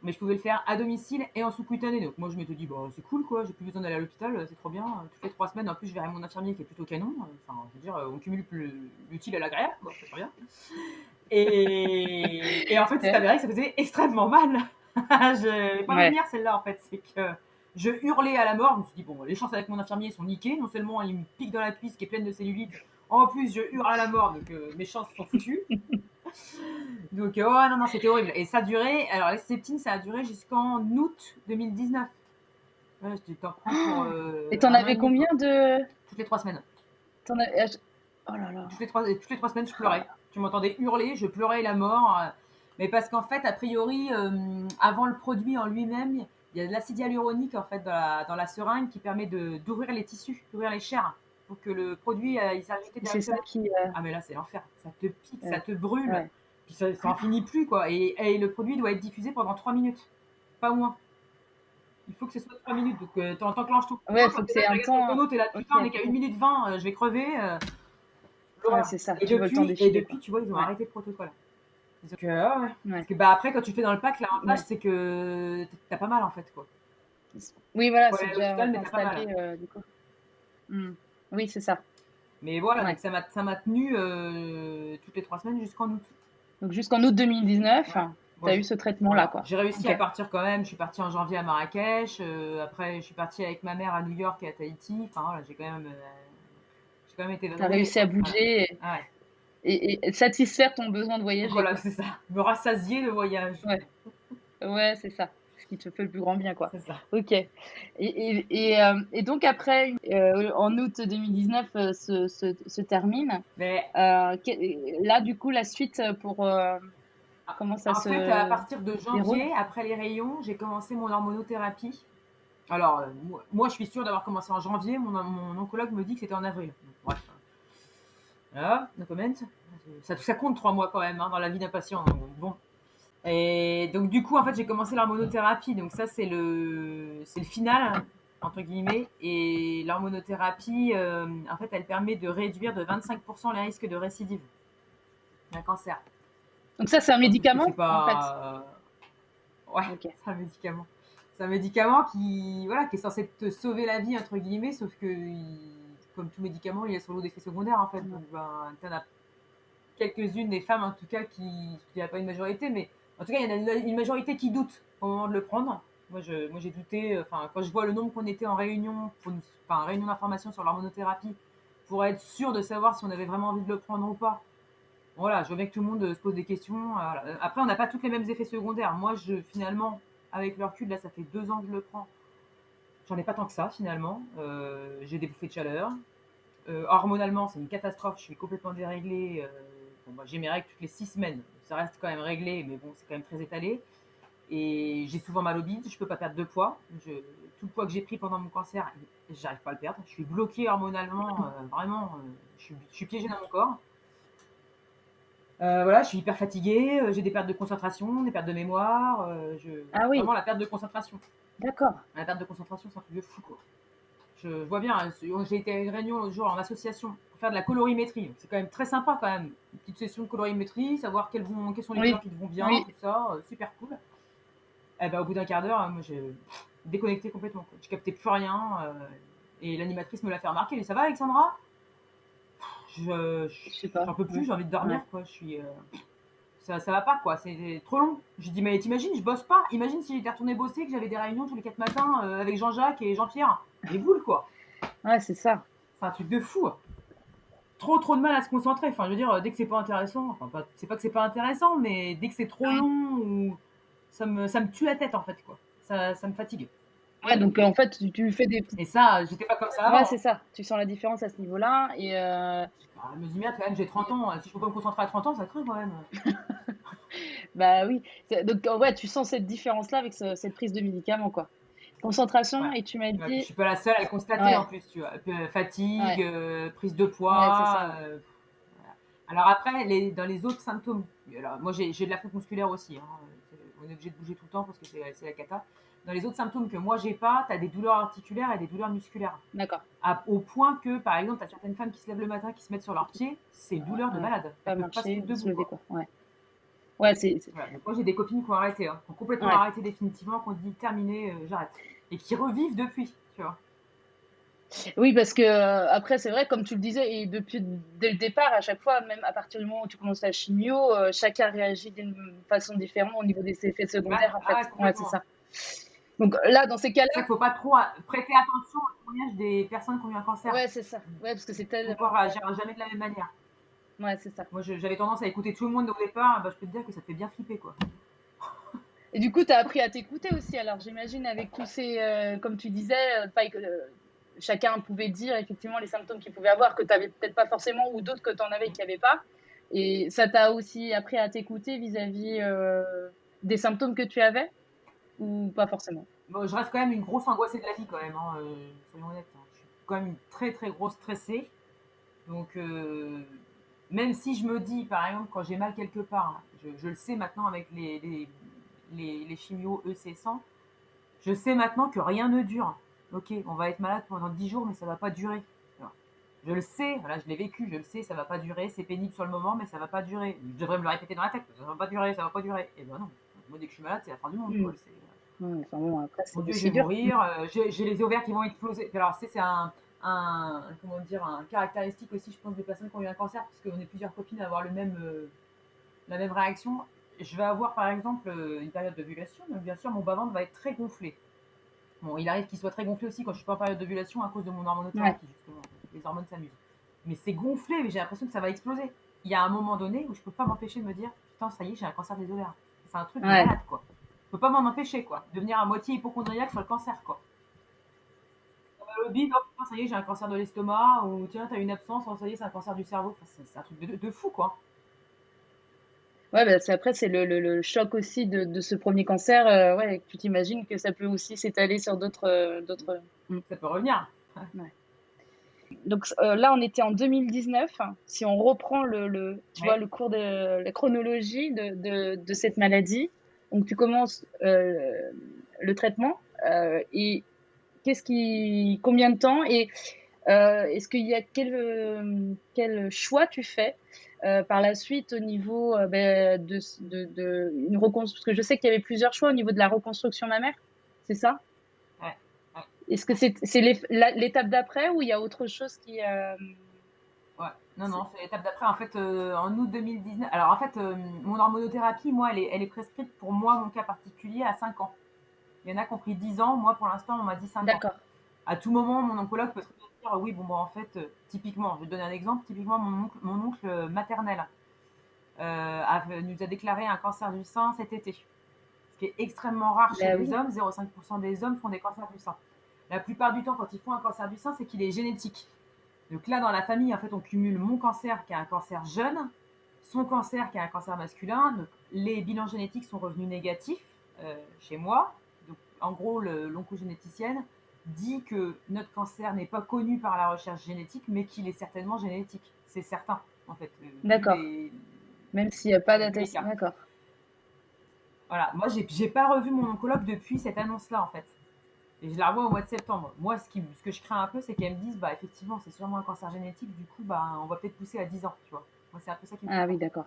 Mais je pouvais le faire à domicile et en sous-cutané. Donc moi, je m'étais dit, bon, c'est cool, quoi, j'ai plus besoin d'aller à l'hôpital, c'est trop bien. Toutes les 3 semaines, en plus, je verrai mon infirmier qui est plutôt canon. Enfin, je veux dire, on cumule l'utile à l'agréable, quoi, c'est très bien. Et en fait, c'est Ouais, avéré que ça faisait extrêmement mal. Je vais pas ouais, revenir celle-là, en fait. C'est que je hurlais à la mort. Je me suis dit, bon, les chances avec mon infirmier sont niquées. Non seulement il me pique dans la cuisse qui est pleine de cellulite, en plus, je hurle à la mort, donc mes chances sont foutues. Donc, oh non, non, c'était horrible. Et ça a duré, alors les septines, ça a duré jusqu'en août 2019. Ouais, tu t'en prends pour et t'en 1 an et avais demi, combien quoi. de... Toutes les 3 semaines. T'en avais... Oh là là. Toutes les trois semaines, je Ah, pleurais. Tu m'entendais hurler, je pleurais la mort. Mais parce qu'en fait, a priori, avant le produit en lui-même, il y a de l'acide hyaluronique en fait dans la seringue qui permet d'ouvrir les tissus, d'ouvrir les chairs pour que le produit il s'injecte c'est ça directement. qui... Ah mais là c'est l'enfer, ça te pique, ça ouais, te brûle, ouais. puis ça en finit plus quoi. Et le produit doit être diffusé pendant 3 minutes, pas moins. Il faut que ce soit 3 minutes, donc t'enclenches tout. Ouais, Quand faut que t'es là, c'est tu un regardes ton temps... chrono, t'es là, Ok, putain, on est qu'à 1 minute 20, je vais crever. ouais, L'horreur. c'est ça. Et Tu veux le temps depuis, et défiler, depuis, quoi. tu vois, ils ont Ouais, arrêté le protocole. Donc, ah ouais. Parce ouais, que bah, après, quand tu fais dans le pack, l'avantage, ouais. c'est que t'as pas mal en fait. Quoi. Oui, voilà, Faut c'est aller à déjà l'hôpital, mais t'as pas mal. installé, du coup. Hmm. Oui, c'est ça. Mais voilà, donc Ouais. ça m'a tenu toutes les 3 semaines jusqu'en août. Donc jusqu'en août 2019, Ouais. Bon, t'as eu ce traitement-là, voilà. quoi. J'ai réussi Ok. à partir quand même. Je suis partie en janvier à Marrakech. Après, je suis partie avec ma mère à New York et à Tahiti. Enfin voilà, j'ai quand même été T'as vadrouillée, réussi à quoi. Voilà. bouger Ah ouais. et satisfaire ton besoin de voyager, Voilà, quoi. c'est ça. Me rassasier le voyage. Ouais. Ouais, c'est ça. Ce qui te fait le plus grand bien, quoi. C'est ça. Ok. Et donc après, en août 2019, se termine. Mais Là, du coup, la suite pour comment ça en fait, à se partir de déroule? janvier, après les rayons, j'ai commencé mon hormonothérapie. Alors, moi, je suis sûre d'avoir commencé en janvier. Mon oncologue me dit que c'était en avril. Donc, bref. Voilà, no comment. Ça compte 3 mois quand même hein, dans la vie d'un patient. Donc, bon. Et donc, du coup, en fait, j'ai commencé l'hormonothérapie. Donc, ça, c'est le final, entre guillemets. Et l'hormonothérapie, en fait, elle permet de réduire de 25% les risques de récidive d'un cancer. Donc ça, c'est un Parce que c'est médicament, en fait. pas. Ouais, Ok. c'est un médicament. C'est un médicament qui est censé te sauver la vie, entre guillemets, sauf que, comme tout médicament, il a son lot d'effets secondaires, en fait. Ouais. Donc, t'en as quelques-unes des femmes, en tout cas, il n'y a pas une majorité, mais en tout cas, il y en a une majorité qui doute au moment de le prendre. Moi, j'ai douté, enfin, quand je vois le nombre qu'on était en réunion, réunion d'information sur l'hormonothérapie, pour être sûr de savoir si on avait vraiment envie de le prendre ou pas. Voilà, je veux bien que tout le monde se pose des questions. Voilà. Après, on n'a pas tous les mêmes effets secondaires. Moi, finalement, avec le recul, là, ça fait 2 ans que je le prends. J'en ai pas tant que ça, finalement. J'ai des bouffées de chaleur. Hormonalement, c'est une catastrophe. Je suis complètement déréglée. J'ai mes règles toutes les 6 semaines. Ça reste quand même réglé, mais bon, c'est quand même très étalé. Et j'ai souvent mal au bide. Je peux pas perdre de poids. Tout le poids que j'ai pris pendant mon cancer, j'arrive pas à le perdre. Je suis bloquée hormonalement. Vraiment, je suis piégée dans mon corps. Voilà, je suis hyper fatiguée, j'ai des pertes de concentration, des pertes de mémoire, Ah oui, vraiment la perte de concentration. d'accord. La perte de concentration, c'est un truc de fou, quoi. Je vois bien, hein, j'ai été à une réunion l'autre jour en association pour faire de la colorimétrie. C'est quand même très sympa quand même. Une petite session de colorimétrie, savoir quelles sont les couleurs Oui, qui te vont bien, oui. tout ça, super cool. Et ben, au bout d'un quart d'heure, moi j'ai déconnecté complètement, quoi. Je captais plus rien. Et l'animatrice me l'a fait remarquer. Elle dit, ça va Alexandra? Je sais pas. J'en peux plus, Ouais. j'ai envie de dormir, Ouais. quoi. Ça va pas, quoi. C'est trop long. Je dis, mais t'imagines, je bosse pas. Imagine si j'étais retourné bosser, que j'avais des réunions tous les 4 matins avec Jean-Jacques et Jean-Pierre. Des boules, quoi. Ouais, c'est ça. C'est un truc de fou. trop de mal à se concentrer. Enfin, je veux dire, dès que c'est pas intéressant, enfin, c'est pas que c'est pas intéressant, mais dès que c'est trop long, ou ça me tue la tête, en fait, quoi. Ça me fatigue. Ouais, donc en fait, tu fais des petites. Et ça, j'étais pas comme ça Ouais, avant, c'est hein. ça. Tu sens la différence à ce niveau-là. Bah, je me dis, merde, quand même, j'ai 30 ans. Si je peux pas me concentrer à 30 ans, ça craint quand même. Bah oui. Donc, ouais, tu sens cette différence-là avec cette prise de médicaments, quoi. Ouais. Concentration, et tu m'as Ouais, puis je dit. suis pas la seule à le constater en Ouais, plus, tu vois. Fatigue, ouais, prise de ouais, c'est ça. poids. Ouais. Voilà. Alors après, dans les autres symptômes, alors moi j'ai de la fonte musculaire aussi, hein. On est obligé de bouger tout le temps parce que c'est la cata. Dans les autres symptômes que moi j'ai pas, tu as des douleurs articulaires et des douleurs musculaires. D'accord. Au point que, par exemple, tu as certaines femmes qui se lèvent le matin, qui se mettent sur leurs pieds, c'est douleur de Ouais. malade. Pas Elles peuvent pas se marcher, mettre se debout, lever, quoi. quoi. Ouais. Ouais, c'est. Voilà. Donc moi j'ai des copines qui ont arrêté, hein, qui ont complètement Ouais. arrêté définitivement, qui ont dit terminé, j'arrête. Et qui revivent depuis, tu vois. Oui, parce que après, c'est vrai, comme tu le disais, et depuis dès le départ, à chaque fois, même à partir du moment où tu commences la chimio, chacun réagit d'une façon différente au niveau des effets Ouais, secondaires, en fait. ah, Ouais, c'est complètement. ça. Donc là, dans ces C'est ça cas-là, qu'il faut pas trop prêter attention au témoignage des personnes qui ont eu un cancer. ouais, c'est ça. Ouais, parce que c'est Ton tellement. corps réagira jamais de la même manière. Ouais, c'est ça. Moi, j'avais tendance à écouter tout le monde au départ, bah, je peux te dire que ça te fait bien flipper, quoi. Et du coup, tu as appris à t'écouter aussi. Alors, j'imagine, avec tous ces, comme tu disais, pas que chacun pouvait dire effectivement les symptômes qu'il pouvait avoir, que tu n'avais peut-être pas forcément, ou d'autres que tu en avais qui n'avaient pas. Et ça t'a aussi appris à t'écouter vis-à-vis des symptômes que tu avais, ou pas forcément? Bon, je reste quand même une grosse angoissée de la vie, quand même, hein, soyons honnêtes, hein. Je suis quand même une très très grosse stressée. Donc, même si je me dis, par exemple, quand j'ai mal quelque part, hein, je le sais maintenant avec les chimios EC100, je sais maintenant que rien ne dure. Ok, on va être malade pendant 10 jours, mais ça va pas durer. Je le sais, voilà, je l'ai vécu, je le sais, ça va pas durer, c'est pénible sur le moment, mais ça va pas durer. Je devrais me le répéter dans la tête, ça va pas durer, ça va pas durer. Et ben non, moi dès que je suis malade, c'est la fin du monde, Hmm. quoi. Ouais, enfin bon, après, Mon c'est Dieu, je aussi vais dur. mourir, j'ai les ovaires qui vont exploser. Alors, c'est comment dire, un caractéristique aussi, je pense, des personnes qui ont eu un cancer, parce qu'on est plusieurs copines à avoir la même réaction. Je vais avoir, par exemple, une période d'ovulation, donc bien sûr, mon bas-ventre va être très gonflé. Bon, il arrive qu'il soit très gonflé aussi quand je suis pas en période d'ovulation à cause de mon Ouais, hormonothérapie, justement. Les hormones s'amusent. Mais c'est gonflé, mais j'ai l'impression que ça va exploser. Il y a un moment donné où je peux pas m'empêcher de me dire, putain, ça y est, j'ai un cancer des ovaires. C'est un truc de ouais. malade, quoi. Je peux pas m'en empêcher, quoi. Devenir à moitié hypochondriaque sur le cancer, quoi. Le bide, oh, putain, ça y est, j'ai un cancer de l'estomac, ou tiens, t'as une absence, oh, ça y est, c'est un cancer du cerveau. Enfin, c'est un truc de fou, quoi. Ouais, bah, après, c'est le choc aussi de ce premier cancer. Ouais, tu t'imagines que ça peut aussi s'étaler sur d'autres. D'autres. Hmm, Ça peut revenir. ouais. Donc là, on était en 2019. Si on reprend tu vois, Ouais. le cours de la chronologie de cette maladie, donc tu commences le traitement, et combien de temps, et est-ce qu'il y a quel choix tu fais par la suite au niveau une reconstruction? Parce que je sais qu'il y avait plusieurs choix au niveau de la reconstruction mammaire, c'est ça? Ouais. Ouais. Est-ce que c'est l'étape d'après, ou il y a autre chose qui Ouais. Non, c'est- non, c'est l'étape d'après. En fait, en août 2019. Alors, en fait, mon hormonothérapie, moi, elle est prescrite pour moi, mon cas particulier, à 5 ans. Il y en a qui ont pris 10 ans. Moi, pour l'instant, on m'a dit 5 ans. D'accord. À tout moment, mon oncologue peut très bien dire oui, bon, bon, en fait, typiquement, je vais te donner un exemple. Typiquement, mon oncle maternel nous a déclaré un cancer du sein cet été. Ce qui est extrêmement rare chez Bah les oui, hommes. 0,5% des hommes font des cancers du sein. La plupart du temps, quand ils font un cancer du sein, c'est qu'il est génétique. Donc là, dans la famille, en fait, on cumule mon cancer qui est un cancer jeune, son cancer qui est un cancer masculin. Donc, les bilans génétiques sont revenus négatifs chez moi. Donc, en gros, l'oncogénéticienne dit que notre cancer n'est pas connu par la recherche génétique, mais qu'il est certainement génétique. C'est certain, en fait, d'accord. Même s'il n'y a pas vu les d'attestation. cas. D'accord. Voilà, moi, j'ai pas revu mon oncologue depuis cette annonce-là, en fait. Et je la revois au mois de septembre. Moi, ce que je crains un peu, c'est qu'elle me dise, bah, effectivement, c'est sûrement un cancer génétique, du coup, bah, on va peut-être pousser à 10 ans, tu vois. Moi, c'est un peu ça qui me fait Ah peur. oui, d'accord.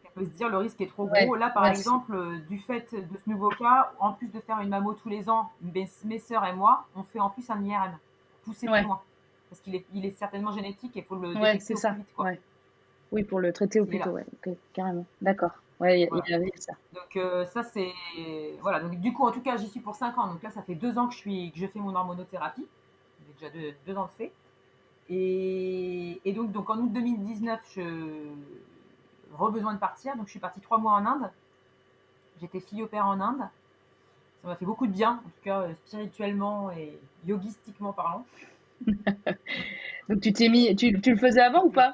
On peut se dire, le risque est trop Ouais, gros. Là, par ouais, exemple, du fait de ce nouveau cas, en plus de faire une mammo tous les ans, mes sœurs et moi, on fait en plus un IRM, pousser plus ouais, loin. Parce il est certainement génétique et il faut le ouais, détecter c'est au plus ça. vite, quoi. Ouais. Oui, pour le traiter Parce au qu'il est plus tôt, là. ouais. Ok, carrément. D'accord. Ouais, il Voilà. y avait ça. Donc ça c'est voilà. Donc du coup en tout cas j'y suis pour 5 ans. Donc là ça fait 2 ans que je fais mon hormonothérapie. J'ai déjà deux ans de fait. Et donc en août 2019, je besoin de partir. Donc je suis partie 3 mois en Inde. J'étais fille au père en Inde. Ça m'a fait beaucoup de bien, en tout cas spirituellement et yogistiquement parlant. Donc tu t'es mis, tu le faisais avant ou Donc, pas?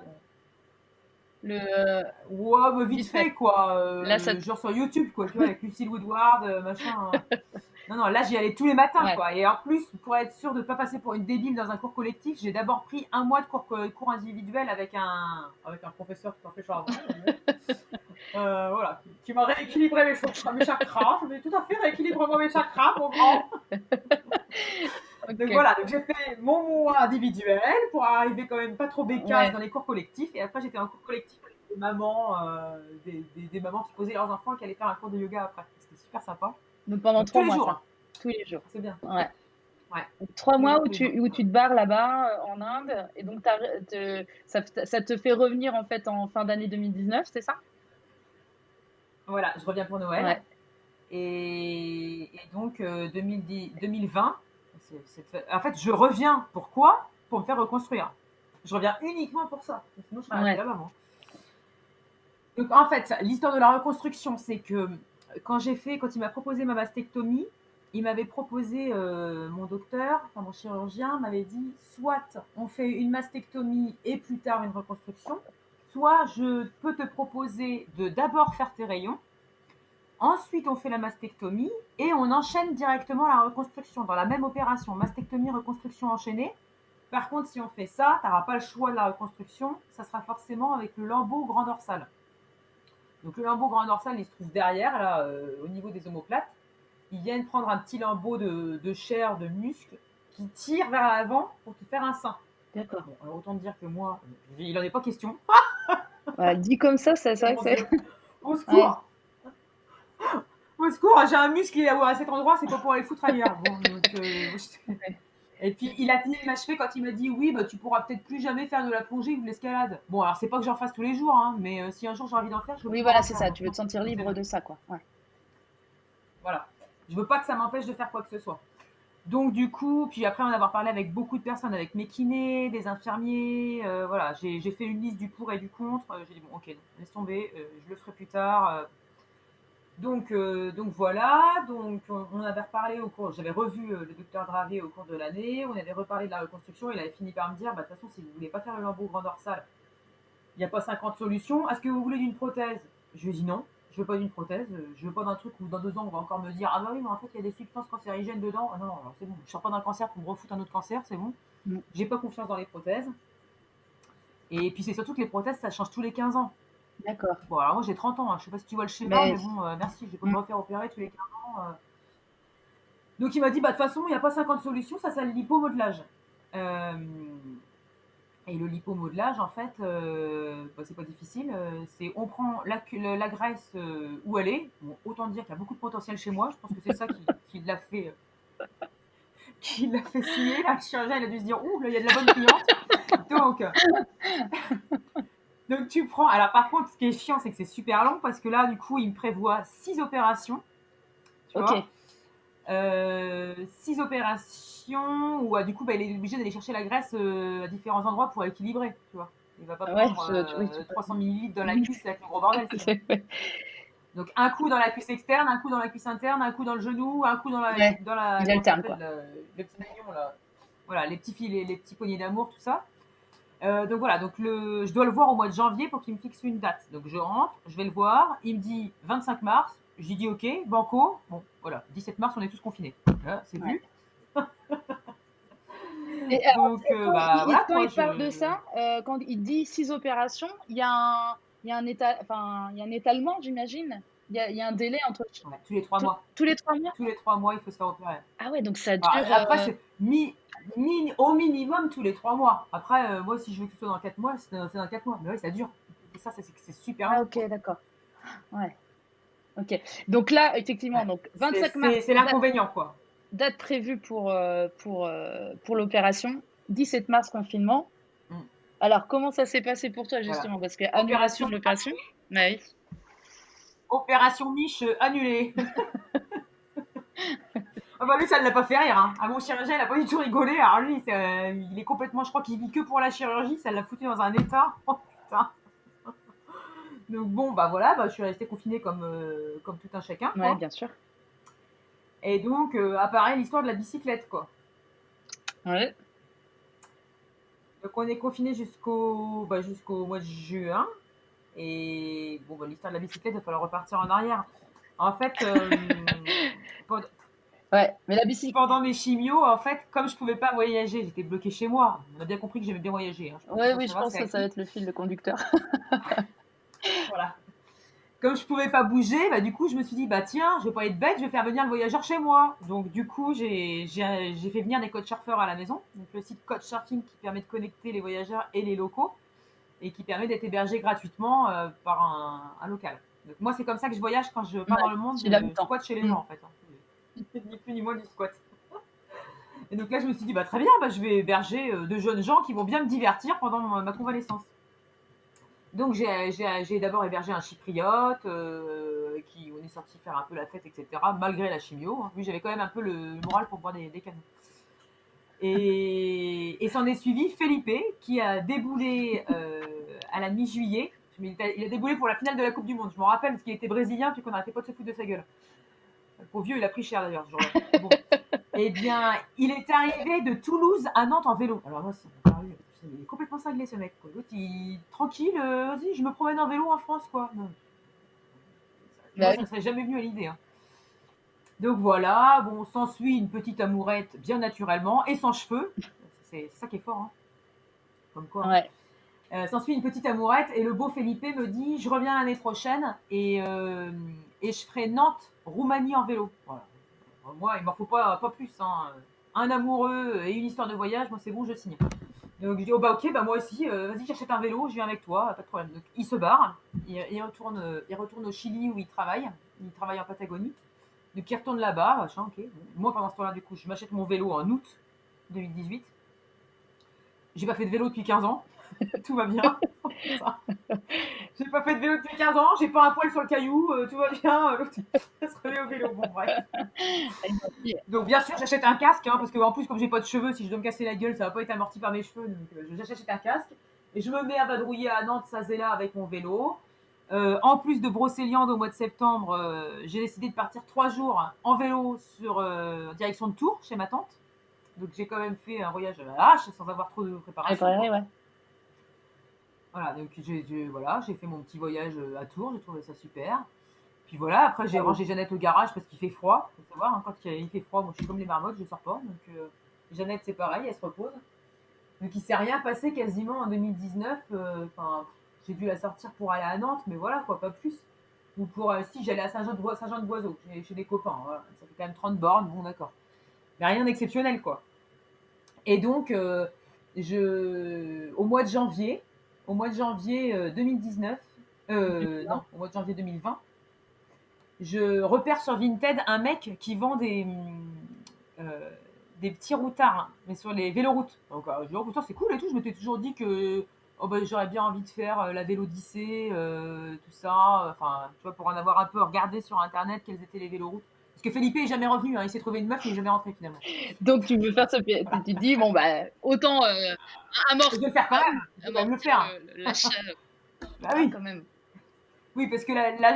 Le ouais, mais vite vite fait. fait, quoi. Là, ça, Genre sur YouTube, quoi, tu vois, avec Lucille Woodward, machin. Non, non, là, j'y allais tous les matins, ouais. quoi. Et en plus, pour être sûr de ne pas passer pour une débile dans un cours collectif, j'ai d'abord pris un mois de cours individuel avec un professeur qui t'en fait avant. Voilà, qui m'a rééquilibré mes chakras. Je me dis tout à fait, rééquilibre-moi mes chakras, mon grand. Donc Ok. voilà, donc j'ai fait mon mois individuel pour arriver quand même pas trop bécasse Ouais. dans les cours collectifs. Et après, j'étais en cours collectif avec des mamans, des mamans qui posaient leurs enfants et qui allaient faire un cours de yoga après. C'était super sympa. Donc pendant Donc tous trois les mois, jours, ça. hein. Tous les jours. C'est bien. Ouais. Ouais, Donc, 3 mois tous les jours. où tu te barres là-bas en Inde. Et donc ça te fait revenir en fait en fin d'année 2019, c'est ça? Voilà, je reviens pour Noël. Ouais. Et donc 2020, en fait, je reviens. Pourquoi? Pour me faire reconstruire. Je reviens uniquement pour ça. Sinon, je serais restée Ouais. là-bas, moi. Donc, en fait, l'histoire de la reconstruction, c'est que quand il m'a proposé ma mastectomie, il m'avait proposé, mon docteur, enfin mon chirurgien, m'avait dit soit on fait une mastectomie et plus tard une reconstruction, soit je peux te proposer de d'abord faire tes rayons. Ensuite, on fait la mastectomie et on enchaîne directement la reconstruction dans la même opération. Mastectomie, reconstruction enchaînée. Par contre, si on fait ça, tu n'auras pas le choix de la reconstruction. Ça sera forcément avec le lambeau grand dorsal. Donc le lambeau grand dorsal, il se trouve derrière, là, au niveau des omoplates. Ils viennent prendre un petit lambeau de chair, de muscle, qui tire vers l'avant pour te faire un sein. D'accord. Bon, alors autant te dire que moi, il n'en est pas question. Ouais, dit comme ça, c'est vrai que Mon c'est. Dieu, au Ouais. secours! Au secours, j'ai un muscle à cet endroit, c'est pas pour aller foutre ailleurs. Bon, donc, Ouais. et puis il a fini de m'achever quand il m'a dit oui, bah, tu pourras peut-être plus jamais faire de la plongée ou de l'escalade. Bon, alors c'est pas que j'en fasse tous les jours, hein, mais si un jour j'ai envie d'en faire, je vais Oui, pouvoir voilà, en c'est faire. ça. Donc, Tu veux te sentir c'est libre bon. de ça, quoi. Ouais. Voilà. Je veux pas que ça m'empêche de faire quoi que ce soit. Donc du coup, puis après en avoir parlé avec beaucoup de personnes, avec mes kinés, des infirmiers, voilà, j'ai fait une liste du pour et du contre. J'ai dit bon, ok, laisse tomber, je le ferai plus tard. Donc voilà, donc on avait reparlé au cours, j'avais revu le docteur Dravé au cours de l'année, on avait reparlé de la reconstruction, il avait fini par me dire, bah, de toute façon, si vous voulez pas faire le lambeau grand dorsal, il n'y a pas 50 solutions, est-ce que vous voulez d'une prothèse? Je lui ai dit non, je veux pas d'une prothèse, je veux pas d'un truc où dans 2 ans on va encore me dire, ah bah oui, mais en fait il y a des substances cancérigènes dedans. Ah non, alors c'est bon, je sors pas d'un cancer pour me refoutre un autre cancer, c'est bon, Mm. j'ai pas confiance dans les prothèses. Et puis c'est surtout que les prothèses, ça change tous les 15 ans. D'accord. Bon, alors moi j'ai 30 ans, hein. Je sais pas si tu vois le schéma, Mais mais bon, merci, je vais pas me mm. refaire opérer tous les 15 ans. Donc il m'a dit, bah de toute façon, il n'y a pas 50 solutions, ça c'est le lipomodelage. Euh, et le lipomodelage, en fait, bah, c'est pas difficile. C'est on prend la graisse où elle est. Bon, autant dire qu'il y a beaucoup de potentiel chez moi. Je pense que c'est ça qui l'a fait, qui l'a fait signer. Là, le chirurgien, il a dû se dire, ouh, là, il y a de la bonne cliente. Donc, donc tu prends. Alors par contre, ce qui est chiant, c'est que c'est super long parce que là, du coup, il me prévoit 6 opérations. Tu Ok. vois, 6 opérations où du coup bah, il est obligé d'aller chercher la graisse à différents endroits pour équilibrer, tu vois. Il va pas Ouais, prendre oui, tu 300 millilitres dans la oui. cuisse avec le gros bordel sinon. Donc un coup dans la cuisse externe, un coup dans la cuisse interne, un coup dans le genou, un coup Ouais, dans la il comment ça alterne, s'appelle quoi. le petit maillon là. Voilà, les petits filets, les petits poignets d'amour, tout ça. Donc voilà, donc je dois le voir au mois de janvier pour qu'il me fixe une date. Donc je rentre, je vais le voir, il me dit 25 mars, j'ai dit ok, banco, bon voilà, 17 mars on est tous confinés. Là, c'est Ouais. vu. Et alors, Donc bah voilà quand quoi, il parle de ça, quand il dit 6 opérations, il y a enfin, il y a un étalement, j'imagine. Il y a un délai entre ouais, tous les 3 mois. tous les 3 mois. Tous les 3 mois, il faut se faire opérer. Ah ouais, donc ça Alors, dure. après, c'est au minimum tous les 3 mois. Après, moi, si je veux que ce soit dans 4 mois, c'est dans 4 mois. Mais oui, ça dure. Et ça, c'est super Ah long. ok, d'accord. Ouais. Ok. Donc là, effectivement, Ouais. donc 25 mars, C'est l'inconvénient, quoi. date prévue pour l'opération. 17 mars, confinement. Mm. Alors, comment ça s'est passé pour toi, Voilà. justement? Parce que annulation Opération de l'opération. annulée. Ouais. Opération Miche annulée. Ah bah lui, ça ne l'a pas fait rire. Hein. Ah, mon chirurgien, il a pas du tout rigolé. Alors lui, il est complètement, je crois qu'il vit que pour la chirurgie. Ça l'a foutu dans un état. Oh putain. Donc bon, bah voilà, bah, je suis restée confinée comme tout un chacun, Ouais, quoi. bien sûr. Et donc apparaît l'histoire de la bicyclette, quoi. Ouais. Donc on est confiné jusqu'au mois de juin. Et bon, bah, l'histoire de la bicyclette, il va falloir repartir en arrière. En fait, pendant, Ouais, mais la bicyclette. pendant mes chimios, en fait, comme je pouvais pas voyager, j'étais bloquée chez moi. On a bien compris que j'aimais bien voyager. Hein. Je pense que Ouais, ça oui, se je voit, pense c'est que ça va acquis. être le fil de conducteur. Voilà. Comme je pouvais pas bouger, bah, du coup, je me suis dit, bah tiens, je vais pas être bête, je vais faire venir le voyageur chez moi. Donc, du coup, j'ai fait venir des coachsurfers à la maison. Donc, le site Coachsurfing qui permet de connecter les voyageurs et les locaux et qui permet d'être hébergé gratuitement par un local. Donc, moi, c'est comme ça que je voyage quand je pars dans Ouais, le monde, chez je l'habitant. squatte chez les Mm. gens, en fait. Hein. Ni plus ni moins du squat. Et donc là, je me suis dit, bah très bien, bah, je vais héberger de jeunes gens qui vont bien me divertir pendant ma convalescence. Donc j'ai d'abord hébergé un chypriote, qui on est sorti faire un peu la fête, etc. Malgré la chimio. Hein. Lui, j'avais quand même un peu le moral pour boire des canons. Et s'en est suivi Felipe, qui a déboulé à la mi-juillet. Il a déboulé pour la finale de la Coupe du Monde. Je m'en rappelle parce qu'il était brésilien, puis qu'on n'arrêtait pas de se foutre de sa gueule. Le pauvre vieux, il a pris cher d'ailleurs ce jour-là. Bon. Eh bien, il est arrivé de Toulouse à Nantes en vélo. Alors moi, il est complètement cinglé ce mec. L'autre, tranquille, vas-y, je me promène en vélo en France, quoi. Non. Bah Moi, ça oui. ne serait jamais venu à l'idée. Hein. Donc voilà, bon, s'ensuit une petite amourette bien naturellement et sans cheveux. C'est ça qui est fort, hein. Comme quoi. Hein. Ouais. S'ensuit une petite amourette et le beau Felipe me dit je reviens l'année prochaine et je ferai Nantes-Roumanie en vélo. Voilà. Moi, il m'en faut pas plus. Hein. Un amoureux et une histoire de voyage, moi c'est bon, je signe. Donc je dis oh bah ok, bah moi aussi, vas-y j'achète un vélo, je viens avec toi, pas de problème. Donc il se barre, il retourne au Chili où il travaille en Patagonie. Donc il retourne là-bas, machin, ok. Bon. Moi pendant ce temps-là, du coup, je m'achète mon vélo en août 2018. J'ai pas fait de vélo depuis 15 ans. Tout va bien. J'ai pas fait de vélo depuis 15 ans, j'ai pas un poil sur le caillou, tout va bien. Ça se remet au vélo, bon bref. Donc bien sûr, j'achète un casque, hein, parce que en plus, comme j'ai pas de cheveux, si je dois me casser la gueule, ça va pas être amorti par mes cheveux. Donc j'achète un casque et je me mets à vadrouiller à Nantes, ça c'est là avec mon vélo. En plus de Brocéliande au mois de septembre, j'ai décidé de partir 3 jours en vélo sur direction de Tours chez ma tante. Donc j'ai quand même fait un voyage à la hache sans avoir trop de préparation. Préparé, Quoi. ouais. Voilà, donc j'ai fait mon petit voyage à Tours, j'ai trouvé ça super. Puis voilà, après j'ai rangé Jeannette au garage parce qu'il fait froid. Faut savoir, hein, quand il fait froid, moi je suis comme les marmottes, je sors pas. Donc Jeannette c'est pareil, elle se repose. Donc il s'est rien passé quasiment en 2019. Enfin, j'ai dû la sortir pour aller à Nantes, mais voilà quoi, pas plus. Ou pour si j'allais à Saint-Jean-de-Boiseau, chez des copains. Voilà. Ça fait quand même 30 bornes, bon d'accord. Mais rien d'exceptionnel quoi. Et donc au mois de janvier 2019, non, au mois de janvier 2020, je repère sur Vinted un mec qui vend des petits routards, hein, mais sur les véloroutes. Donc, je dis, oh, putain, c'est cool et tout. Je m'étais toujours dit que oh, bah, j'aurais bien envie de faire la Vélodyssée, tout ça. Enfin, tu vois, pour en avoir un peu regardé sur Internet quelles étaient les véloroutes. Parce que Felipe est jamais revenu. Hein, il s'est trouvé une meuf, il est jamais rentré finalement. Donc tu veux faire ce tu te dis bon bah autant Je amortir vais le faire quand même. Je vais quand même le faire. l'achat Bah là oui. quand même. Oui, parce que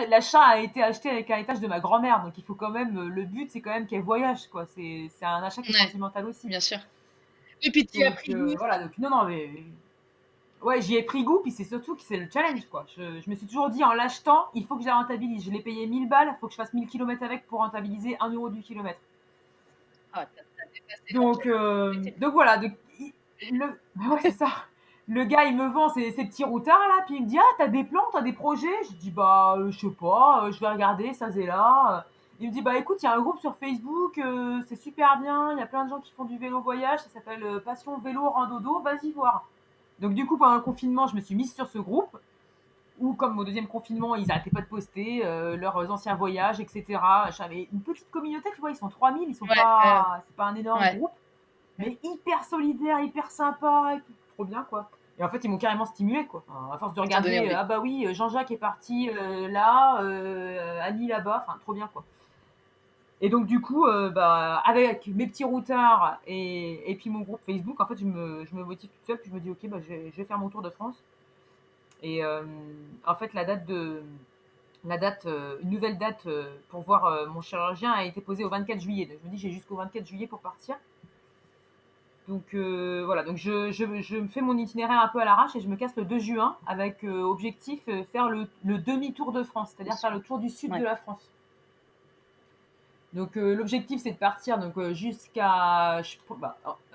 l'achat a été acheté avec un héritage de ma grand-mère, donc il faut quand même. Le but, c'est quand même qu'elle voyage, quoi. C'est un achat qui est Ouais, sentimental aussi. bien sûr. Et puis tu as Donc pris goût. voilà. Donc non, non, mais ouais, j'y ai pris goût, puis c'est surtout que c'est le challenge, quoi. Je me suis toujours dit, en l'achetant, il faut que je la rentabilise. Je l'ai payé 1000 balles, il faut que je fasse 1000 km avec pour rentabiliser 1 euro du kilomètre. Ah, t'as dépassé Donc voilà. Ouais, c'est ça. Le gars, il me vend ces petits routards là, puis il me dit ah t'as des plans, t'as des projets. Je dis bah je sais pas, je vais regarder ça c'est là. Il me dit bah écoute il y a un groupe sur Facebook, c'est super bien, il y a plein de gens qui font du vélo voyage, ça s'appelle Passion Vélo Randodo, vas-y voir. Donc du coup pendant le confinement je me suis mise sur ce groupe où comme au deuxième confinement ils arrêtaient pas de poster leurs anciens voyages etc. J'avais une petite communauté, tu vois ils sont 3000, ils sont ouais, pas, c'est pas un énorme ouais. groupe mais hyper solidaire, hyper sympa, et tout. Trop bien quoi. Et en fait, ils m'ont carrément stimulé quoi. À force de Ça t'a donné regarder, envie. ah bah oui, Jean-Jacques est parti là, Annie là-bas, enfin trop bien quoi. Et donc, du coup, avec mes petits routards et puis mon groupe Facebook, en fait, je me motive toute seule. Puis je me dis, ok, je vais faire mon tour de France. Et en fait, une nouvelle date pour voir mon chirurgien a été posée au 24 juillet. Donc, je me dis, j'ai jusqu'au 24 juillet pour partir. Donc voilà, donc je me fais mon itinéraire un peu à l'arrache et je me casse le 2 juin avec objectif faire le demi-tour de France, c'est-à-dire faire le tour du sud de la France. Donc l'objectif c'est de partir donc jusqu'à,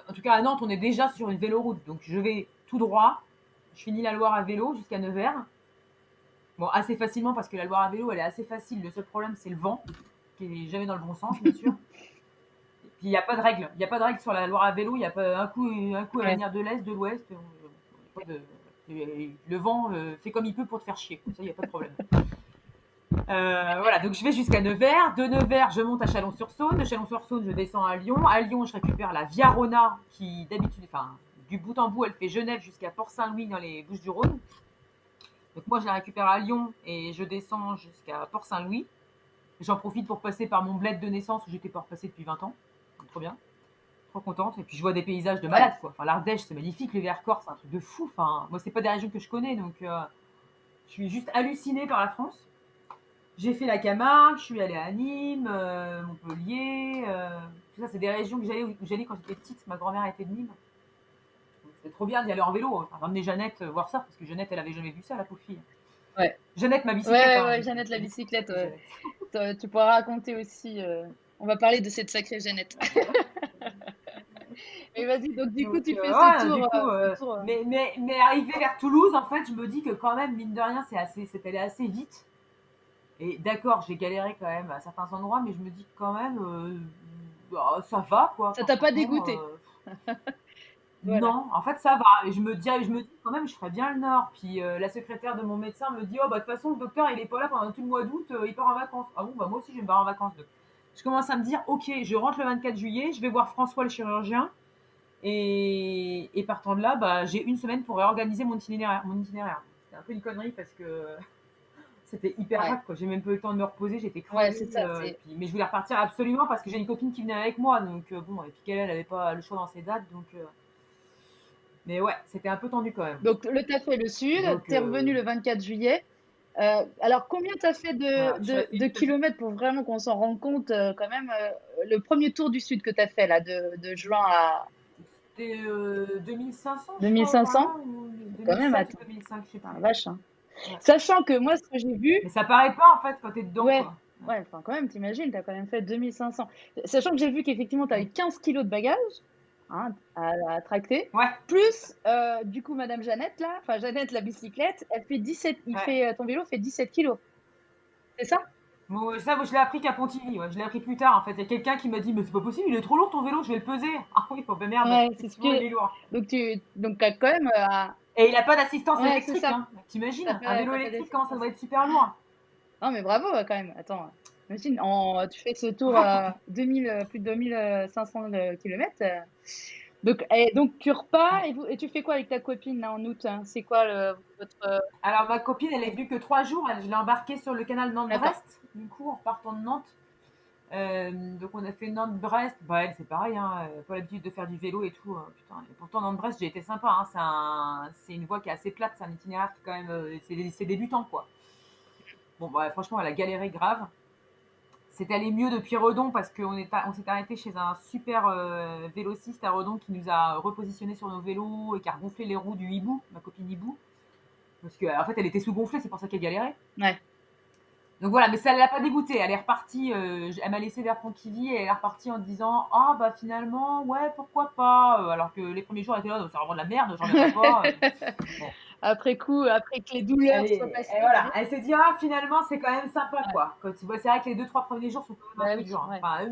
en tout cas à Nantes on est déjà sur une véloroute, donc je vais tout droit, je finis la Loire à vélo jusqu'à Nevers. Bon, assez facilement parce que la Loire à vélo elle est assez facile, le seul problème c'est le vent qui est jamais dans le bon sens bien sûr. Puis il n'y a pas de règle. Il n'y a pas de règle sur la Loire à vélo. Il n'y a pas un coup à venir de l'est, de l'ouest. Le vent fait comme il peut pour te faire chier. Ça, il n'y a pas de problème. Voilà, donc je vais jusqu'à Nevers. De Nevers, je monte à Chalon-sur-Saône. De Chalon-sur-Saône, je descends à Lyon. À Lyon, je récupère la Via Rona qui, d'habitude, enfin, du bout en bout, elle fait Genève jusqu'à Port-Saint-Louis dans les Bouches-du-Rhône. Donc moi, je la récupère à Lyon et je descends jusqu'à Port-Saint-Louis. J'en profite pour passer par mon bled de naissance où j'étais pas repassée depuis 20 ans. Trop bien. Trop contente. Et puis je vois des paysages de malade, quoi. Enfin, l'Ardèche, c'est magnifique. Le Vercors, c'est un truc de fou. Enfin, moi, c'est pas des régions que je connais, donc je suis juste hallucinée par la France. J'ai fait la Camargue, je suis allée à Nîmes, Montpellier. Tout ça, c'est des régions où j'allais quand j'étais petite. Ma grand-mère était de Nîmes. C'était trop bien d'y aller en vélo. Enfin, ramener Jeannette voir ça, parce que Jeannette, elle avait jamais vu ça, la pauvre fille. Ouais. Jeannette, ma bicyclette. Ouais, Jeannette, la bicyclette. Tu pourras raconter aussi. On va parler de cette sacrée Jeannette. Mais vas-y, donc du coup, tu fais ce tour. Mais arrivé vers Toulouse, en fait, je me dis que quand même, mine de rien, c'est allé assez vite. Et d'accord, j'ai galéré quand même à certains endroits, mais je me dis que quand même, ça va, quoi. Ça t'a pas dégoûté? Voilà. Non, en fait, ça va. Et je me dis quand même, je ferais bien le Nord. Puis la secrétaire de mon médecin me dit, oh, bah, de toute façon, le docteur, il est pas là pendant tout le mois d'août, il part en vacances. Ah bon, bah, moi aussi, je vais me barrer en vacances. Donc, je commence à me dire, ok, je rentre le 24 juillet, je vais voir François le chirurgien. Et partant de là, bah, j'ai une semaine pour réorganiser mon itinéraire. C'était un peu une connerie parce que c'était hyper vague, quoi. J'ai même pas eu le temps de me reposer, j'étais crevée. Ouais, c'est ça. Mais je voulais repartir absolument parce que j'ai une copine qui venait avec moi. Donc, bon, et puis qu'elle avait pas le choix dans ses dates. Donc, mais ouais, c'était un peu tendu quand même. Donc, t'as fait le sud, t'es revenu le 24 juillet. Alors, combien t'as fait de kilomètres pour vraiment qu'on s'en rende compte quand même le premier tour du sud que t'as fait là, de juin à. C'était 2500. 2500 quand même, attends. 2005, je sais pas. Vache, hein. Ouais. Sachant que moi, ce que j'ai vu. Mais ça paraît pas en fait quand t'es dedans. Ouais, quoi. ouais, enfin quand même, t'imagines, t'as quand même fait 2500. Sachant que j'ai vu qu'effectivement, t'as eu 15 kilos de bagages. Hein, à tracter. Ouais. Plus, du coup, Madame Jeannette, là, enfin, Jeannette, la bicyclette, elle fait 17, ton vélo fait 17 kilos. C'est ça? Bon, ça, moi, je l'ai appris qu'à Pontivy. Ouais. Je l'ai appris plus tard, en fait. Il y a quelqu'un qui m'a dit, mais c'est pas possible, il est trop lourd ton vélo, je vais le peser. Ah oui, oh, ben merde. Ouais, c'est ce il est lourd. Donc, t'as quand même. Et il a pas d'assistance électrique, hein. T'imagines? Un vélo électrique, comment ça doit être super lourd? Non, mais bravo, quand même. Attends. Imagine, tu fais ce tour plus de 2500 km. Donc tu repars et tu fais quoi avec ta copine là en août, hein? C'est quoi votre. Alors ma copine, elle est venue que 3 jours. Je l'ai embarquée sur le canal Nantes-Brest, du coup, en partant de Nantes. Donc on a fait Nantes-Brest. Bah elle, c'est pareil, hein. Elle n'a pas l'habitude de faire du vélo et tout. Putain. Et pourtant Nantes-Brest, j'ai été sympa. Hein. C'est une voie qui est assez plate. C'est un itinéraire qui quand même, c'est débutant quoi. Bon bah franchement, elle a galéré grave. C'est allé mieux depuis Redon parce qu'on s'est arrêté chez un super vélociste à Redon qui nous a repositionné sur nos vélos et qui a regonflé les roues du hibou, ma copine hibou. Parce qu'en fait, elle était sous-gonflée, c'est pour ça qu'elle galérait. Ouais. Donc voilà, mais ça ne l'a pas dégoûtée. Elle est repartie, elle m'a laissé vers Pontivy et elle est repartie en disant « Ah bah finalement, ouais, pourquoi pas ?» Alors que les premiers jours, elle était là « C'est vraiment de la merde, j'en reviens pas. » Bon. Après que les douleurs soient passées. Et voilà, elle s'est dit « Ah finalement, c'est quand même sympa quoi. » C'est vrai que les 2-3 premiers jours sont quand même un peu durs. Ouais. Enfin,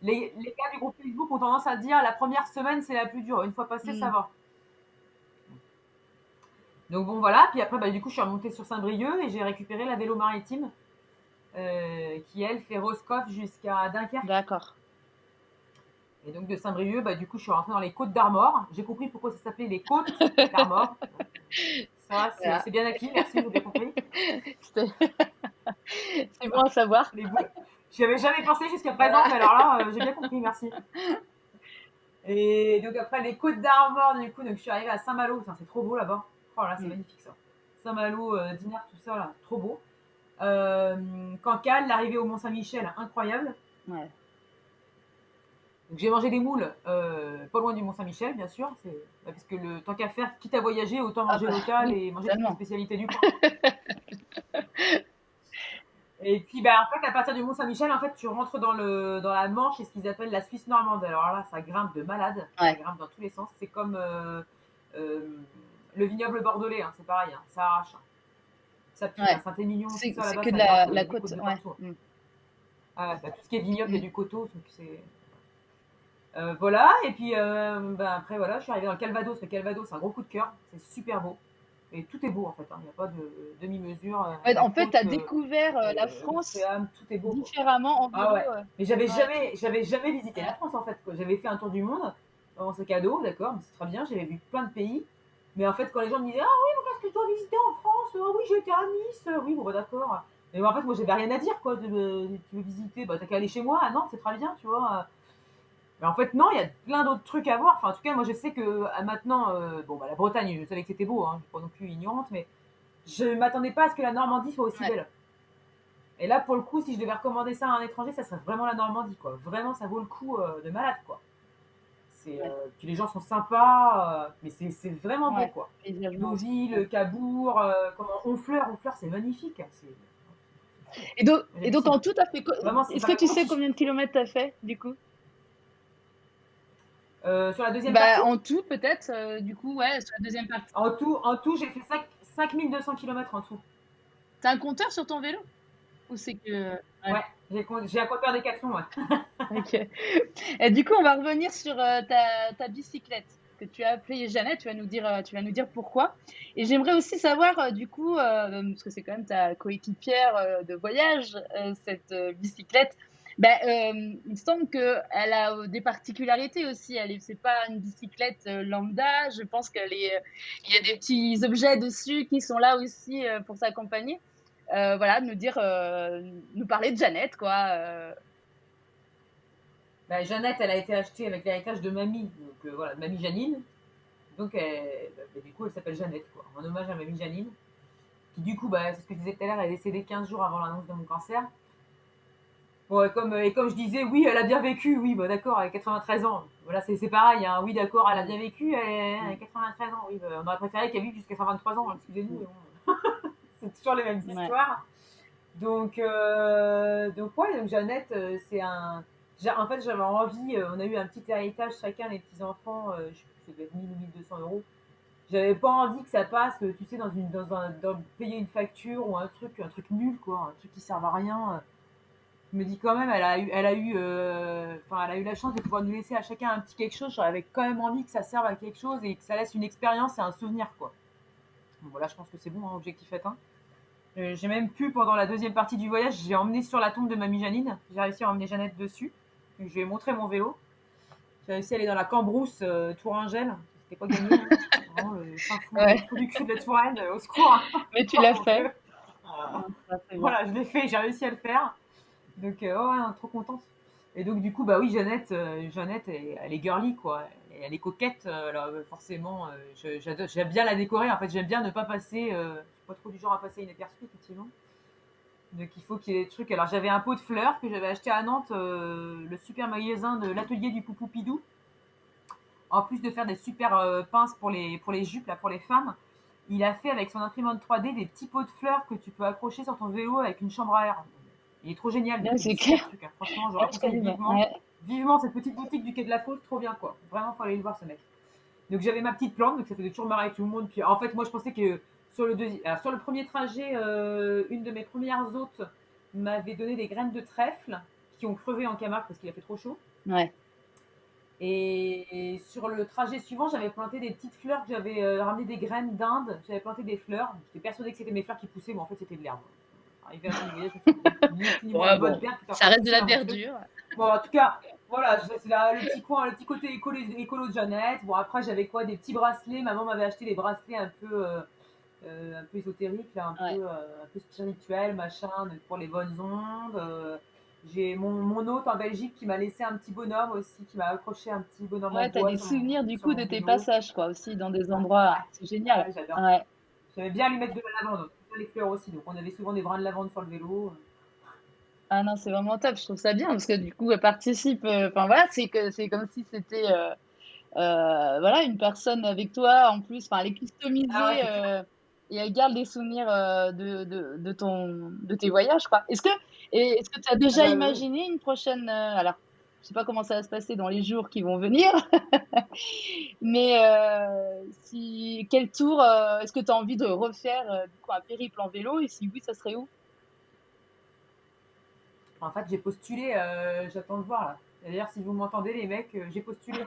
les gars du groupe Facebook ont tendance à dire « La première semaine, c'est la plus dure. Une fois passée, ça va. » Donc bon voilà, puis après bah, du coup je suis remontée sur Saint-Brieuc et j'ai récupéré la vélo maritime qui elle fait Roscoff jusqu'à Dunkerque. D'accord. Et donc de Saint-Brieuc, bah, du coup je suis rentrée dans les Côtes d'Armor. J'ai compris pourquoi ça s'appelait les Côtes d'Armor. Ça c'est bien acquis, merci, j'ai bien compris. C'est bon à savoir. J'y avais jamais pensé jusqu'à présent, mais alors là, j'ai bien compris, merci. Et donc après les Côtes d'Armor, du coup, donc je suis arrivée à Saint-Malo. Putain, c'est trop beau là-bas. Oh là, c'est magnifique ça. Saint-Malo, Dinard, tout ça là, trop beau. Cancale, l'arrivée au Mont-Saint-Michel, incroyable. Ouais. Donc j'ai mangé des moules, pas loin du Mont-Saint-Michel, bien sûr. Parce que tant qu'à faire, quitte à voyager, autant Ah manger bah local oui, et manger toutes les totalement. spécialités du coin. Et puis, bah, en fait, à partir du Mont-Saint-Michel, en fait, tu rentres dans la Manche et ce qu'ils appellent la Suisse normande. Alors là, ça grimpe de malade. Ça Ouais, grimpe dans tous les sens. C'est comme euh, le vignoble bordelais, hein, c'est pareil, hein, ça arrache, hein. Ça pique, hein, ouais. Saint-Émilion, tout ça C'est là-bas, que de ça grimpe la du côte côte. de Ouais. partout. Mm. Ah, bah, tout ce qui est vignoble, il y a Mm. du coteau. Donc voilà, et puis bah, après, voilà, je suis arrivée dans le Calvados. Le Calvados, c'est un gros coup de cœur. C'est super beau. Et tout est beau en fait, hein. Il n'y a pas de demi-mesure. Ouais, La en fait, tu as côte, découvert la France l'océan, tout est beau, quoi. différemment en Ah vélo. ouais. Mais j'avais Ouais, jamais, j'avais jamais visité la ouais, France en fait, quoi. J'avais fait un tour du monde dans mon sac à dos, d'accord, mais c'est très bien. J'avais vu plein de pays. Mais en fait, quand les gens me disaient, ah oui, mais qu'est-ce que tu dois visiter en France? Ah oui, j'ai été à Nice. Oui, bon, bah, d'accord. Mais en fait, moi, j'avais rien à dire, quoi. Tu veux visiter, bah, t'as qu'à aller chez moi. Ah non, c'est très bien, tu vois. Mais en fait, non, il y a plein d'autres trucs à voir. Enfin, en tout cas, moi, je sais que maintenant, bon, bah, la Bretagne, je savais que c'était beau, hein. Je suis pas non plus ignorante, mais je m'attendais pas à ce que la Normandie soit aussi ouais. belle. Et là, pour le coup, si je devais recommander ça à un étranger, ça serait vraiment la Normandie, quoi. Vraiment, ça vaut le coup de malade, quoi. Ouais, Puis les gens sont sympas, mais c'est vraiment beau, ouais, quoi. paysagement aussi. Ouais. Deauville, Cabourg, Honfleur, Honfleur, c'est magnifique, hein. C'est fou. Et donc J'hallucine. en tout, t'as fait Vraiment, est-ce ça que m'a tu sais conquis. combien de kilomètres t'as fait du coup? Sur la deuxième Bah partie, en tout peut-être, du coup, ouais, sur la deuxième partie. en tout j'ai fait 5200 km en tout. T'as un compteur sur ton vélo? Ou c'est que. Ouais, Ouais, j'ai un compteur Décathlon, ouais. ok. Et du coup, on va revenir sur ta bicyclette que tu as appelée Jeannette. Tu vas nous dire pourquoi. Et j'aimerais aussi savoir, du coup, parce que c'est quand même ta coéquipière de voyage, cette bicyclette. Ben, il me semble qu'elle a des particularités aussi. C'est pas une bicyclette lambda. Je pense il y a des petits objets dessus qui sont là aussi pour s'accompagner. Voilà, nous parler de Jeannette, quoi. Bah, Jeannette, elle a été achetée avec l'héritage de mamie, donc voilà, de mamie Janine. Donc, du coup, elle s'appelle Jeannette, quoi, en hommage à mamie Janine. Qui, du coup, bah, c'est ce que je disais tout à l'heure, elle est décédée 15 jours avant l'annonce de mon cancer. Bon, et comme je disais, oui, elle a bien vécu, oui, bah, d'accord, elle a 93 ans. Voilà, c'est pareil, hein. Oui, d'accord, elle a Mm, bien vécu, elle a mm, 93 ans. Oui, bah, on aurait préféré qu'elle vive jusqu'à 123 ans, hein, excusez-nous, mm. mais bon, c'est toujours les mêmes Ouais, histoires. Donc ouais, donc Jeannette, en fait, j'avais envie, on a eu un petit héritage chacun, les petits-enfants, je sais plus, ça devait être 1000 ou 1200 euros. J'avais pas envie que ça passe, tu sais, payer une facture ou un truc nul, quoi, un truc qui sert à rien. Je me dis quand même, enfin, elle a eu la chance de pouvoir nous laisser à chacun un petit quelque chose. J'avais quand même envie que ça serve à quelque chose et que ça laisse une expérience et un souvenir, quoi. Bon, voilà, je pense que c'est bon, hein, objectif atteint. J'ai même pu, pendant la deuxième partie du voyage, j'ai emmené sur la tombe de mamie Janine. J'ai réussi à emmener Jeannette dessus. Donc, je lui ai montré mon vélo. J'ai réussi à aller dans la Cambrousse, Tourangelle. C'était pas gagné, hein. Vraiment le fin fond, le ouais, trou du cul de la Touraine, au secours, hein. mais tu Oh l'as mon fait. Dieu. Ouais, ça, c'est bien. Voilà, je l'ai fait, j'ai réussi à le faire. Donc, oh, ouais, trop contente. Et donc, du coup, bah oui, Jeannette, elle est girly, quoi. Elle est coquette. Alors, forcément, j'aime bien la décorer. En fait, j'aime bien ne pas passer. Je suis pas trop du genre à passer inaperçu, effectivement. Donc, il faut qu'il y ait des trucs. Alors, j'avais un pot de fleurs que j'avais acheté à Nantes, le super magasin de l'atelier du Poupoupidou. En plus de faire des super pinces pour les jupes, là, pour les femmes, il a fait avec son imprimante 3D des petits pots de fleurs que tu peux accrocher sur ton vélo avec une chambre à air. Il est trop génial, il Ouais, fait des c'est super clair. trucs, hein. Franchement, je le conseille Absolument. vivement. Ouais. Vivement cette petite boutique du quai de la Fosse, trop bien, quoi. Vraiment, faut aller le voir, ce mec. Donc j'avais ma petite plante, donc ça faisait toujours marrer tout le monde. Puis en fait, moi je pensais que sur le premier trajet, une de mes premières hôtes m'avait donné des graines de trèfle qui ont crevé en Camargue parce qu'il a fait trop chaud. Ouais. Et sur le trajet suivant, j'avais planté des petites fleurs que j'avais ramené des graines d'Inde. J'avais planté des fleurs. J'étais persuadée que c'était mes fleurs qui poussaient, mais en fait c'était de l'herbe. Arrivé à la fin du voyage, je me suis dit, ni une ni moins Ouais, une bonne bon, paire qui était en ça train de reste de pousser la dans mon truc. verdure. Bon, en tout cas, voilà, c'est le petit coin, le petit côté écolo de Jeannette. Bon, après, j'avais quoi? Des petits bracelets. Maman m'avait acheté des bracelets un peu ésotériques, là, Ouais. un peu spirituels, machin, pour les bonnes ondes. J'ai mon hôte en Belgique qui m'a laissé un petit bonhomme aussi, qui m'a accroché un petit bonhomme en Ouais, t'as bois des souvenirs du sur coup mon de tes vélo. passages, quoi, aussi dans des endroits. C'est génial. J'adore. Ouais. J'aimais bien lui mettre de la lavande, les fleurs aussi. Donc on avait souvent des brins de lavande sur le vélo. Ah non, c'est vraiment top. Je trouve ça bien parce que du coup, elle participe. Enfin voilà, c'est comme si c'était voilà une personne avec toi en plus. Enfin, elle est Ah ouais, customisée c'est clair. et elle garde les souvenirs de tes voyages, quoi. Est-ce que tu as Ah déjà bah oui. imaginé une prochaine alors, je sais pas comment ça va se passer dans les jours qui vont venir, mais si quel tour est-ce que tu as envie de refaire du coup un périple en vélo et si oui, ça serait où? En fait, j'ai postulé, j'attends de voir là. D'ailleurs, si vous m'entendez, les mecs, j'ai postulé.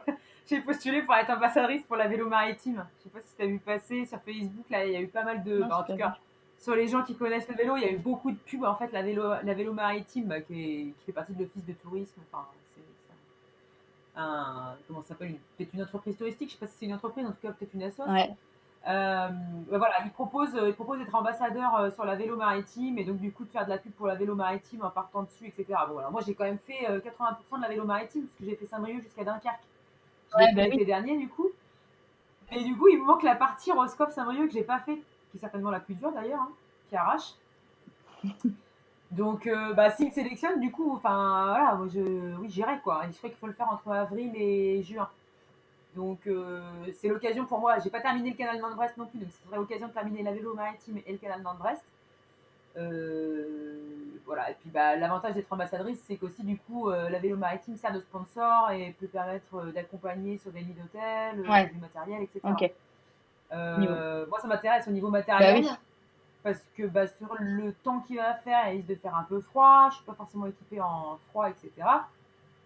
J'ai postulé pour être ambassadrice pour la vélo maritime. Je sais pas si tu as vu passer sur Facebook, là, il y a eu pas mal de. Non, Bah, j'ai en tout pas vu. cas, sur les gens qui connaissent le vélo, il y a eu beaucoup de pubs. En fait, la vélo maritime, bah, qui fait partie de l'office de tourisme. Enfin, comment ça s'appelle, peut-être une entreprise touristique. Je sais pas si c'est une entreprise, en tout cas, peut-être une assoce. Ouais. Voilà, il propose d'être ambassadeur sur la vélo maritime et donc du coup de faire de la pub pour la vélo maritime en partant dessus, etc. Bon, voilà, moi j'ai quand même fait 80% de la vélo maritime parce que j'ai fait Saint-Brieuc jusqu'à Dunkerque. Je l'ai Ouais, fait bah oui. l'été dernier du coup. Et du coup, il me manque la partie Roscoff Saint-Brieuc que j'ai pas fait, qui est certainement la plus dure d'ailleurs, hein, qui arrache. Donc, bah, s'il me sélectionne, du coup, enfin voilà, moi, oui, j'irai quoi. Je crois qu'il faut le faire entre avril et juin. Donc c'est l'occasion pour moi. J'ai pas terminé le canal Nantes-Brest non plus, donc ce serait l'occasion de terminer la vélo maritime et le canal Nantes-Brest. Voilà. Et puis bah, l'avantage d'être ambassadrice, c'est qu'aussi du coup la vélo maritime sert de sponsor et peut permettre d'accompagner sur des lits d'hôtel, sur Ouais. du matériel, etc. OK. Niveau. Moi, ça m'intéresse au niveau Bah matériel oui. parce que bah, sur le temps qu'il va faire, il risque de faire un peu froid. Je suis pas forcément équipée en froid, etc.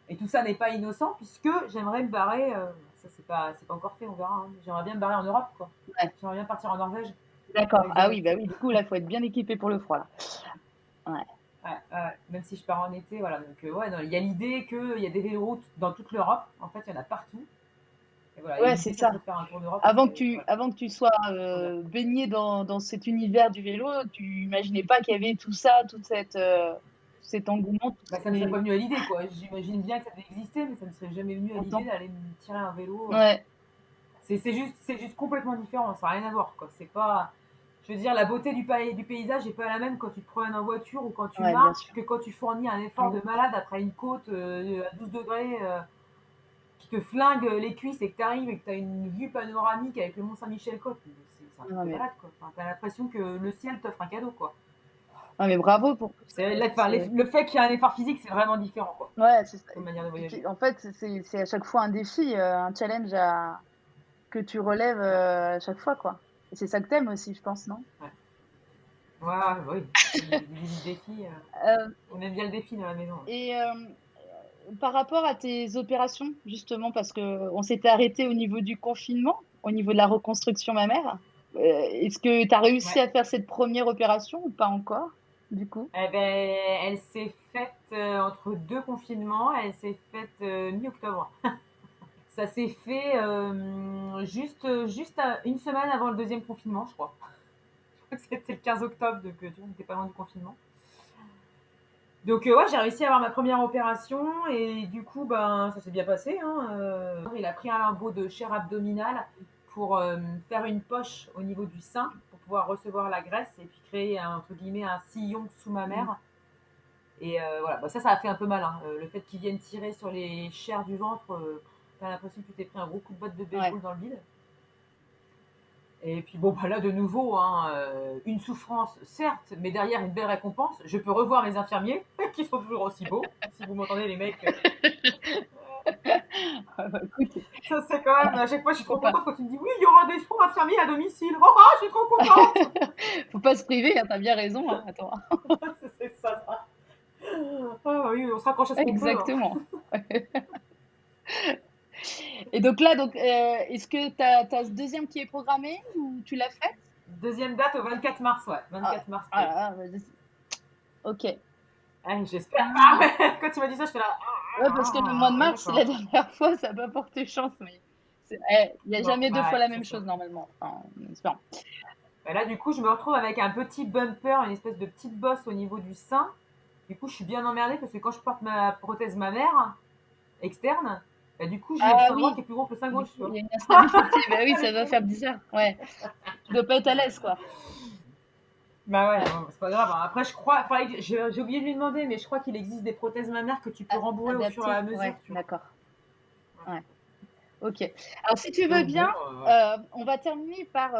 Et tout ça n'est pas innocent puisque j'aimerais me barrer. Ça, c'est pas encore fait, on verra, hein. J'aimerais bien me barrer en Europe, quoi. Ouais. J'aimerais bien partir en Norvège D'accord. avec des Ah oui, mecs. bah oui, du coup, là, faut être bien équipé pour le froid, là. Ouais. Ouais, ouais, même si je pars en été, voilà. Donc, ouais, non, il y a l'idée qu'il y a des véloroutes dans toute l'Europe. En fait, il y en a partout. Et voilà. Et Ouais, c'est l'idée, ça ça. serait de faire un tour d'Europe. Avant que Mais tu, voilà, avant que tu sois faut voir. baigné dans cet univers du vélo, tu imaginais pas qu'il y avait tout ça, cet engouement, tous Bah, ça me serait ces... pas venu à l'idée, quoi. J'imagine bien que ça devait exister, mais ça me serait jamais venu à l'idée Pourtant. d'aller me tirer un vélo. Ouais. C'est juste complètement différent. Ça n'a rien à voir, quoi. C'est pas. Je veux dire, la beauté du paysage n'est pas la même quand tu te promènes en voiture ou quand tu Ouais, bien marches sûr. que quand tu fournis un effort Mm. de malade après une côte à 12 degrés qui te flingue les cuisses et que tu arrives et que tu as une vue panoramique avec le Mont Saint-Michel-Côte. C'est un truc Non, de mais, malade, quoi. Enfin, tu as l'impression que le ciel t'offre un cadeau, quoi. non, mais bravo pour tout ça. Enfin, le fait qu'il y ait un effort physique, c'est vraiment différent, quoi, Ouais, c'est ça. comme manière de Et puis, voyager. en fait, c'est à chaque fois un défi, un challenge que tu relèves Ouais, à chaque fois, quoi. Et c'est ça que t'aimes aussi, je pense, non? ouais. Ouais, ouais, oui. Les défis. Euh, On aime bien le défi dans la maison. et par rapport à tes opérations, justement, parce que on s'était arrêté au niveau du confinement, au niveau de la reconstruction mammaire. Est-ce que tu as réussi Ouais. à faire cette première opération ou pas encore, du coup? Eh ben, elle s'est faite entre deux confinements. Elle s'est faite mi-octobre. Ça s'est fait juste une semaine avant le deuxième confinement, je crois. Je crois que c'était le 15 octobre, donc tu vois, on n'était pas loin du confinement. Donc ouais, j'ai réussi à avoir ma première opération et du coup, ben, ça s'est bien passé, hein. Il a pris un limbeau de chair abdominale pour faire une poche au niveau du sein pour pouvoir recevoir la graisse et puis créer entre guillemets un sillon sous ma Mm. mère. Et voilà, bah, ça a fait un peu mal, hein. Le fait qu'ils viennent tirer sur les chairs du ventre, t'as l'impression que tu t'es pris un gros coup de botte de Ouais. baseball dans le bide. Et puis bon, bah là de nouveau, hein, une souffrance, certes, mais derrière une belle récompense. Je peux revoir mes infirmiers, qui sont toujours aussi beaux. Si vous m'entendez, les mecs, Bah, écoute, ça c'est quand même. À chaque fois, je suis faut trop pas, contente quand tu me dis oui, il y aura des soins infirmiers à domicile. Oh, ah, je suis trop contente. faut pas se priver, hein, t'as bien raison, hein, attends. C'est ça. Ah oui, on se raccroche à ce qu'on peut, hein. Exactement. Et donc là, est-ce que t'as ce deuxième qui est programmé ou tu l'as fait? Deuxième date au 24 mars, ouais. Ah, 24 mars prévu. ah, ok. Ouais, j'espère pas. Ouais. Quand tu m'as dit ça, j'étais là. Ouais, parce que le mois de Oui, mars, la d'accord. dernière fois, ça n'a pas porté chance, mais il n'y a Bon, jamais deux fois ouais, la c'est même ça. chose normalement. Enfin, en espérant. Bah là, du coup, je me retrouve avec un petit bumper, une espèce de petite bosse au niveau du sein. Du coup, je suis bien emmerdée parce que quand je porte ma prothèse mammaire externe, bah, du coup, j'ai le Ah sein droit oui, qui est plus gros que le sein du gauche, coup, tu il vois. y a une instabilité. Bah oui, ça doit faire bizarre. Ouais, tu dois pas être à l'aise, quoi. Bah ouais, Ouais, bon, c'est pas grave, hein. Après, je crois, enfin, j'ai oublié de lui demander, mais je crois qu'il existe des prothèses mammaires que tu peux rembourrer au fur et adapté. à mesure, Ouais, tu vois. d'accord. Ouais. Ok. Alors, si tu veux Donc bien, bon, voilà. on va terminer par.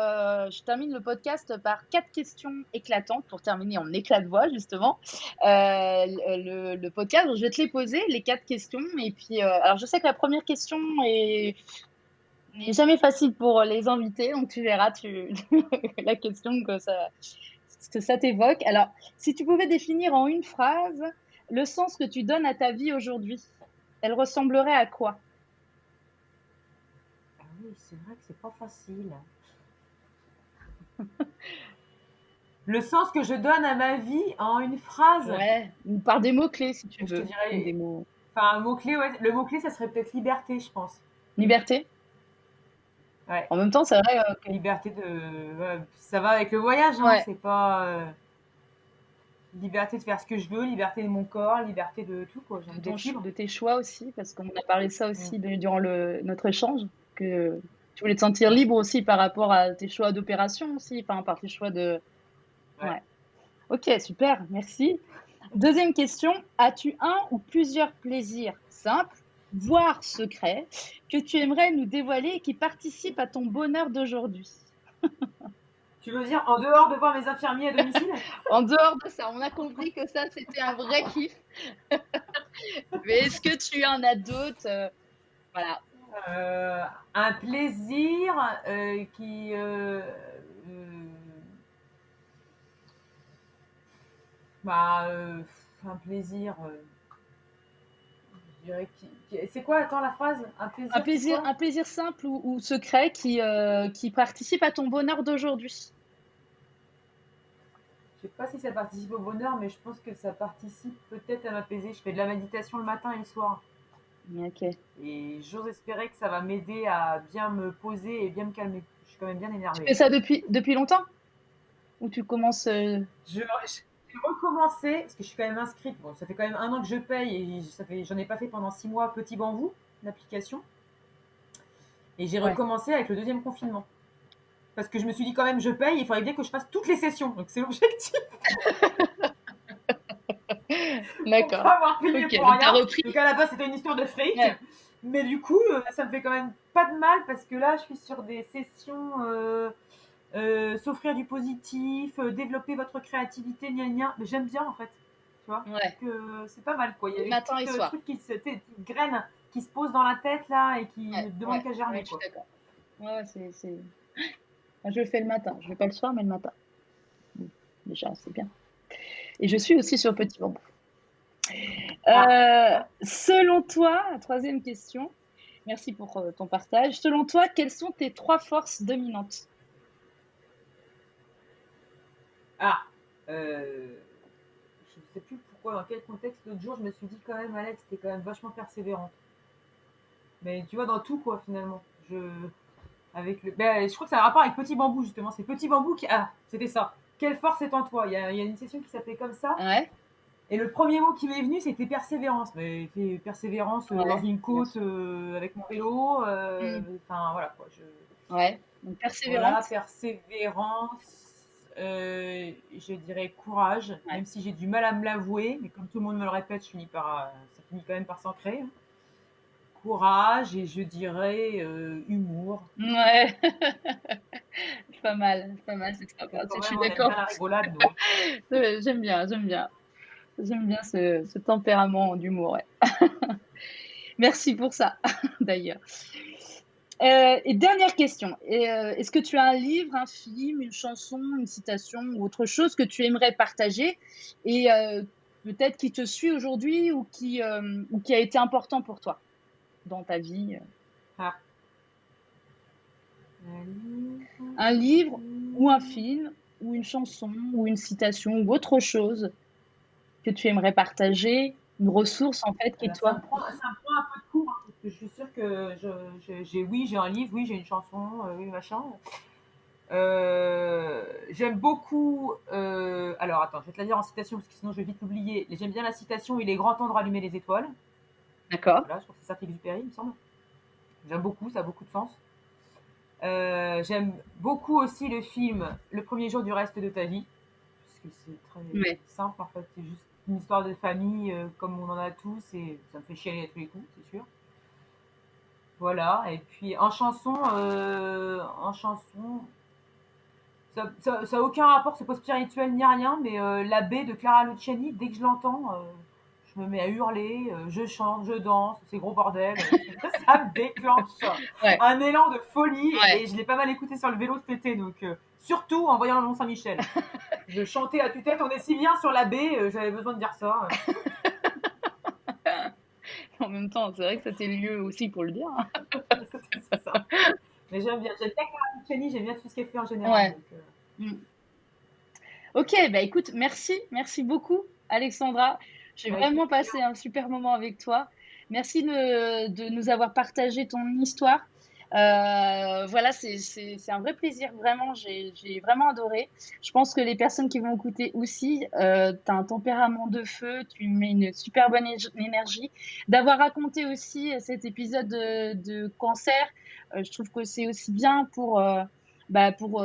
Je termine le podcast par 4 questions éclatantes pour terminer en éclat de voix, justement. Le podcast, donc je vais te les poser, les 4 questions. Et puis, alors, je sais que la première question n'est jamais facile pour les invités, donc tu verras la question ce que ça t'évoque. Alors, si tu pouvais définir en une phrase le sens que tu donnes à ta vie aujourd'hui, elle ressemblerait à quoi? Ah oui, c'est vrai que c'est pas facile. Le sens que je donne à ma vie en une phrase, Ouais, ou par des mots-clés si tu je te veux, ou des dirais, mots. enfin, un mot-clé, ouais. Le mot-clé, ça serait peut-être liberté, je pense. Liberté. Ouais. En même temps, c'est vrai Liberté de. Ouais, ça va avec le voyage, hein. ouais, C'est pas. Liberté de faire ce que je veux, liberté de mon corps, liberté de tout, quoi. J'ai envie d'être libre. de tes choix aussi, parce qu'on a parlé de ça Mm. aussi durant notre échange, que tu voulais te sentir libre aussi par rapport à tes choix d'opération aussi, enfin, par tes choix de. Ouais. Ouais. Ok, super, merci. Deuxième question, as-tu un ou plusieurs plaisirs simples, voire secrets, que tu aimerais nous dévoiler et qui participent à ton bonheur d'aujourd'hui? Tu veux dire en dehors de voir mes infirmiers à domicile? En dehors de ça, on a compris que ça, c'était un vrai kiff. Mais est-ce que tu en as d'autres? Voilà. Euh, un plaisir qui. Bah, un plaisir. Je dirais c'est quoi, attends, la phrase? Un plaisir qui quoi? Un plaisir simple ou secret qui participe à ton bonheur d'aujourd'hui. Je sais pas si ça participe au bonheur, mais je pense que ça participe peut-être à m'apaiser. Je fais de la méditation le matin et le soir. Ok. Et j'ose espérer que ça va m'aider à bien me poser et bien me calmer. Je suis quand même bien Tu énervée fais là. ça depuis longtemps? Ou tu commences J'ai recommencé, parce que je suis quand même inscrite. Bon, ça fait quand même 1 an que je paye et j'en ai pas fait pendant 6 mois Petit Bambou, l'application. Et j'ai Ouais, recommencé avec le deuxième confinement. Parce que je me suis dit quand même, je paye, il faudrait bien que je fasse toutes les sessions. Donc c'est l'objectif pour d'accord. pas avoir payé Ok, pour donc tu as rien. repris. Donc à la base, c'était une histoire de fric. Ouais, Mais du coup, ça me fait quand même pas de mal parce que là, je suis sur des sessions s'offrir du positif, développer votre créativité, gna gna. Mais j'aime bien en fait. Tu vois, ouais. donc c'est pas mal quoi. Il y a des Matin et petits soir. trucs des petites graines qui se posent dans la tête là et qui Ouais, ne demandent ouais, qu'à ouais, germer je suis quoi. d'accord. Ouais, ouais, moi, je le fais le matin. Je ne le fais pas le soir, mais le matin. Bon, déjà, c'est bien. Et je suis aussi sur Petit Bambou. Ah, voilà. Selon toi, troisième question, merci pour ton partage. Selon toi, quelles sont tes 3 forces dominantes? Ah, je ne sais plus pourquoi, dans quel contexte l'autre jour, je me suis dit quand même, Alex, t'es quand même vachement persévérante. Mais tu vois, dans tout quoi finalement. Je crois que ça a un rapport avec Petit Bambou justement. C'est Petit Bambou qui. Ah, c'était ça. Quelle force est en toi? Il y a une session qui s'appelait comme ça. Ouais, Et le premier mot qui m'est venu, c'était persévérance. Mais persévérance dans ouais, une bien côte sûr. avec mon vélo. Hmm, Enfin voilà quoi. ouais, donc Voilà, persévérante. persévérance. Je dirais courage, Ouais. même si j'ai du mal à me l'avouer, mais comme tout le monde me le répète, ça finit quand même par s'ancrer. Courage et je dirais humour. Ouais, pas mal cette Parce que phrase. quand Je même, suis on aime bien d'accord. la rigolade, nous. J'aime bien, j'aime bien. J'aime bien ce tempérament d'humour, ouais. Merci pour ça, d'ailleurs. Et dernière question. Est-ce que tu as un livre, un film, une chanson, une citation ou autre chose que tu aimerais partager et peut-être qui te suit aujourd'hui ou qui a été important pour toi dans ta vie? Ah. Un livre, Un un livre ou un film. film ou une chanson ou une citation ou autre chose que tu aimerais partager, une ressource en fait qui est Alors, ça toi. me prend, ça me prend un peu de cours, parce que je suis sûre que oui, j'ai un livre, oui, j'ai une chanson, oui, machin. J'aime beaucoup. Alors attends, je vais te la dire en citation parce que sinon je vais vite l'oublier. J'aime bien la citation Il est grand temps de rallumer les étoiles. D'accord. Voilà, je crois que c'est Saint-Exupéry, il me semble. J'aime beaucoup, ça a beaucoup de sens. J'aime beaucoup aussi le film Le premier jour du reste de ta vie, parce que c'est très Ouais. simple en fait, c'est juste une histoire de famille comme on en a tous et ça me fait chialer à tous les coups, c'est sûr. Voilà, et puis en chanson, ça a aucun rapport, c'est pas spirituel ni rien, mais la baie de Clara Luciani, dès que je l'entends, je me mets à hurler, je chante, je danse, c'est gros bordel, ça me déclenche Ouais. un élan de folie Ouais. et je l'ai pas mal écouté sur le vélo cet été, donc surtout en voyant le Mont-Saint-Michel. Je chantais à tue-tête, on est si bien sur la baie, j'avais besoin de dire ça. En même temps, c'est vrai que c'était le lieu aussi pour le dire. C'est ça. Mais j'aime bien Clara Luciani, j'aime bien tout ce qu'elle fait en général. Ouais. Donc, Mm. Ok, bah écoute, merci beaucoup, Alexandra. J'ai avec vraiment plaisir. passé un super moment avec toi. Merci de nous avoir partagé ton histoire. Voilà, c'est un vrai plaisir, vraiment. J'ai vraiment adoré. Je pense que les personnes qui vont écouter aussi, tu as un tempérament de feu, tu mets une super bonne énergie. D'avoir raconté aussi cet épisode de cancer, je trouve que c'est aussi bien bah, pour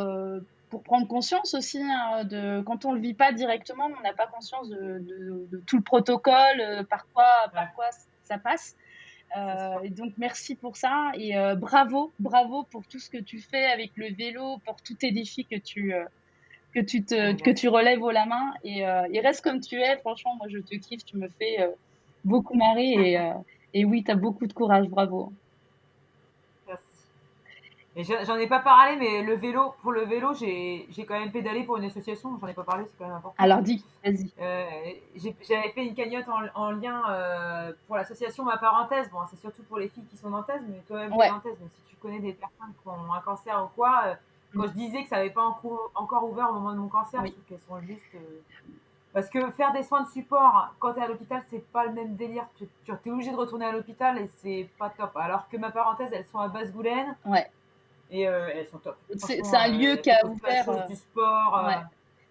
prendre conscience aussi hein, de quand on le vit pas directement, on n'a pas conscience de tout le protocole, Ouais, par quoi ça passe. c'est sûr. Et donc merci pour ça et bravo pour tout ce que tu fais avec le vélo, pour tous tes défis que tu Merci. relèves haut la main et reste comme tu es. Franchement, moi je te kiffe, tu me fais beaucoup marrer et oui, tu as beaucoup de courage, bravo. Merci. Et j'en ai pas parlé, mais pour le vélo, j'ai quand même pédalé pour une association. J'en ai pas parlé, c'est quand même important. Alors dis, vas-y. Euh, J'avais fait une cagnotte en lien pour l'association Ma Parenthèse. Bon, c'est surtout pour les filles qui sont nantaises, mais toi-même t'es Ouais. nantaise. Donc si tu connais des personnes qui ont un cancer ou quoi, Mm. quand je disais que ça n'avait pas encore ouvert au moment de mon cancer, je Oui. trouve qu'elles sont juste. Parce que faire des soins de support quand tu es à l'hôpital, c'est pas le même délire. Tu es obligé de retourner à l'hôpital et c'est pas top. Alors que Ma Parenthèse, elles sont à Basse-Goulaine. Ouais. Et elles sont top. C'est Franchement, un lieu elles qui a proposent plein de ouvert. choses, du sport. Ouais.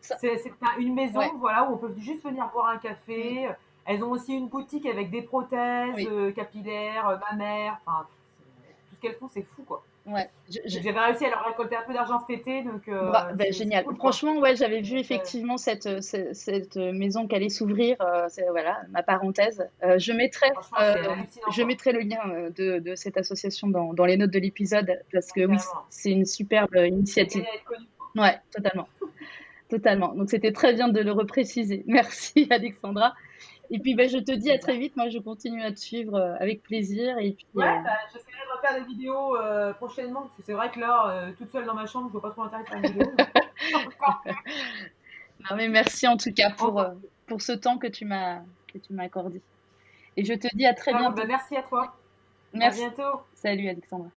Ça, C'est une ouais. maison voilà, où on peut juste venir boire un Mm. café. Elles ont aussi une boutique avec des prothèses Oui. capillaires, mammaires. Enfin, tout ce qu'elles font, c'est fou, quoi. Ouais. Donc j'avais réussi à leur récolter un peu d'argent cet été, donc Ben, c'est génial. cool, quoi. Franchement, ouais, j'avais vu Donc, effectivement cette maison qui allait s'ouvrir. Voilà, ma parenthèse. franchement, c'est hallucinant, Je quoi. mettrai le lien de cette association dans les notes de l'épisode parce que oui, Carrément. c'est une superbe Ça initiative. gagne à être connu. Ouais, totalement, totalement. Donc c'était très bien de le repréciser. Merci, Alexandra. Et puis, ben, je te dis à très vite. Moi, je continue à te suivre avec plaisir. Et puis, Ouais, bah, j'essaierai de refaire des vidéos prochainement, parce que c'est vrai que là, toute seule dans ma chambre, je vois pas trop l'intérêt de faire une vidéo. Encore plus. non, mais merci en tout cas Encore plus. pour ce temps que tu m'as accordé. Et je te dis à très Ça roule. Bah, bientôt. merci à toi. À Merci. bientôt. Salut Alexandra.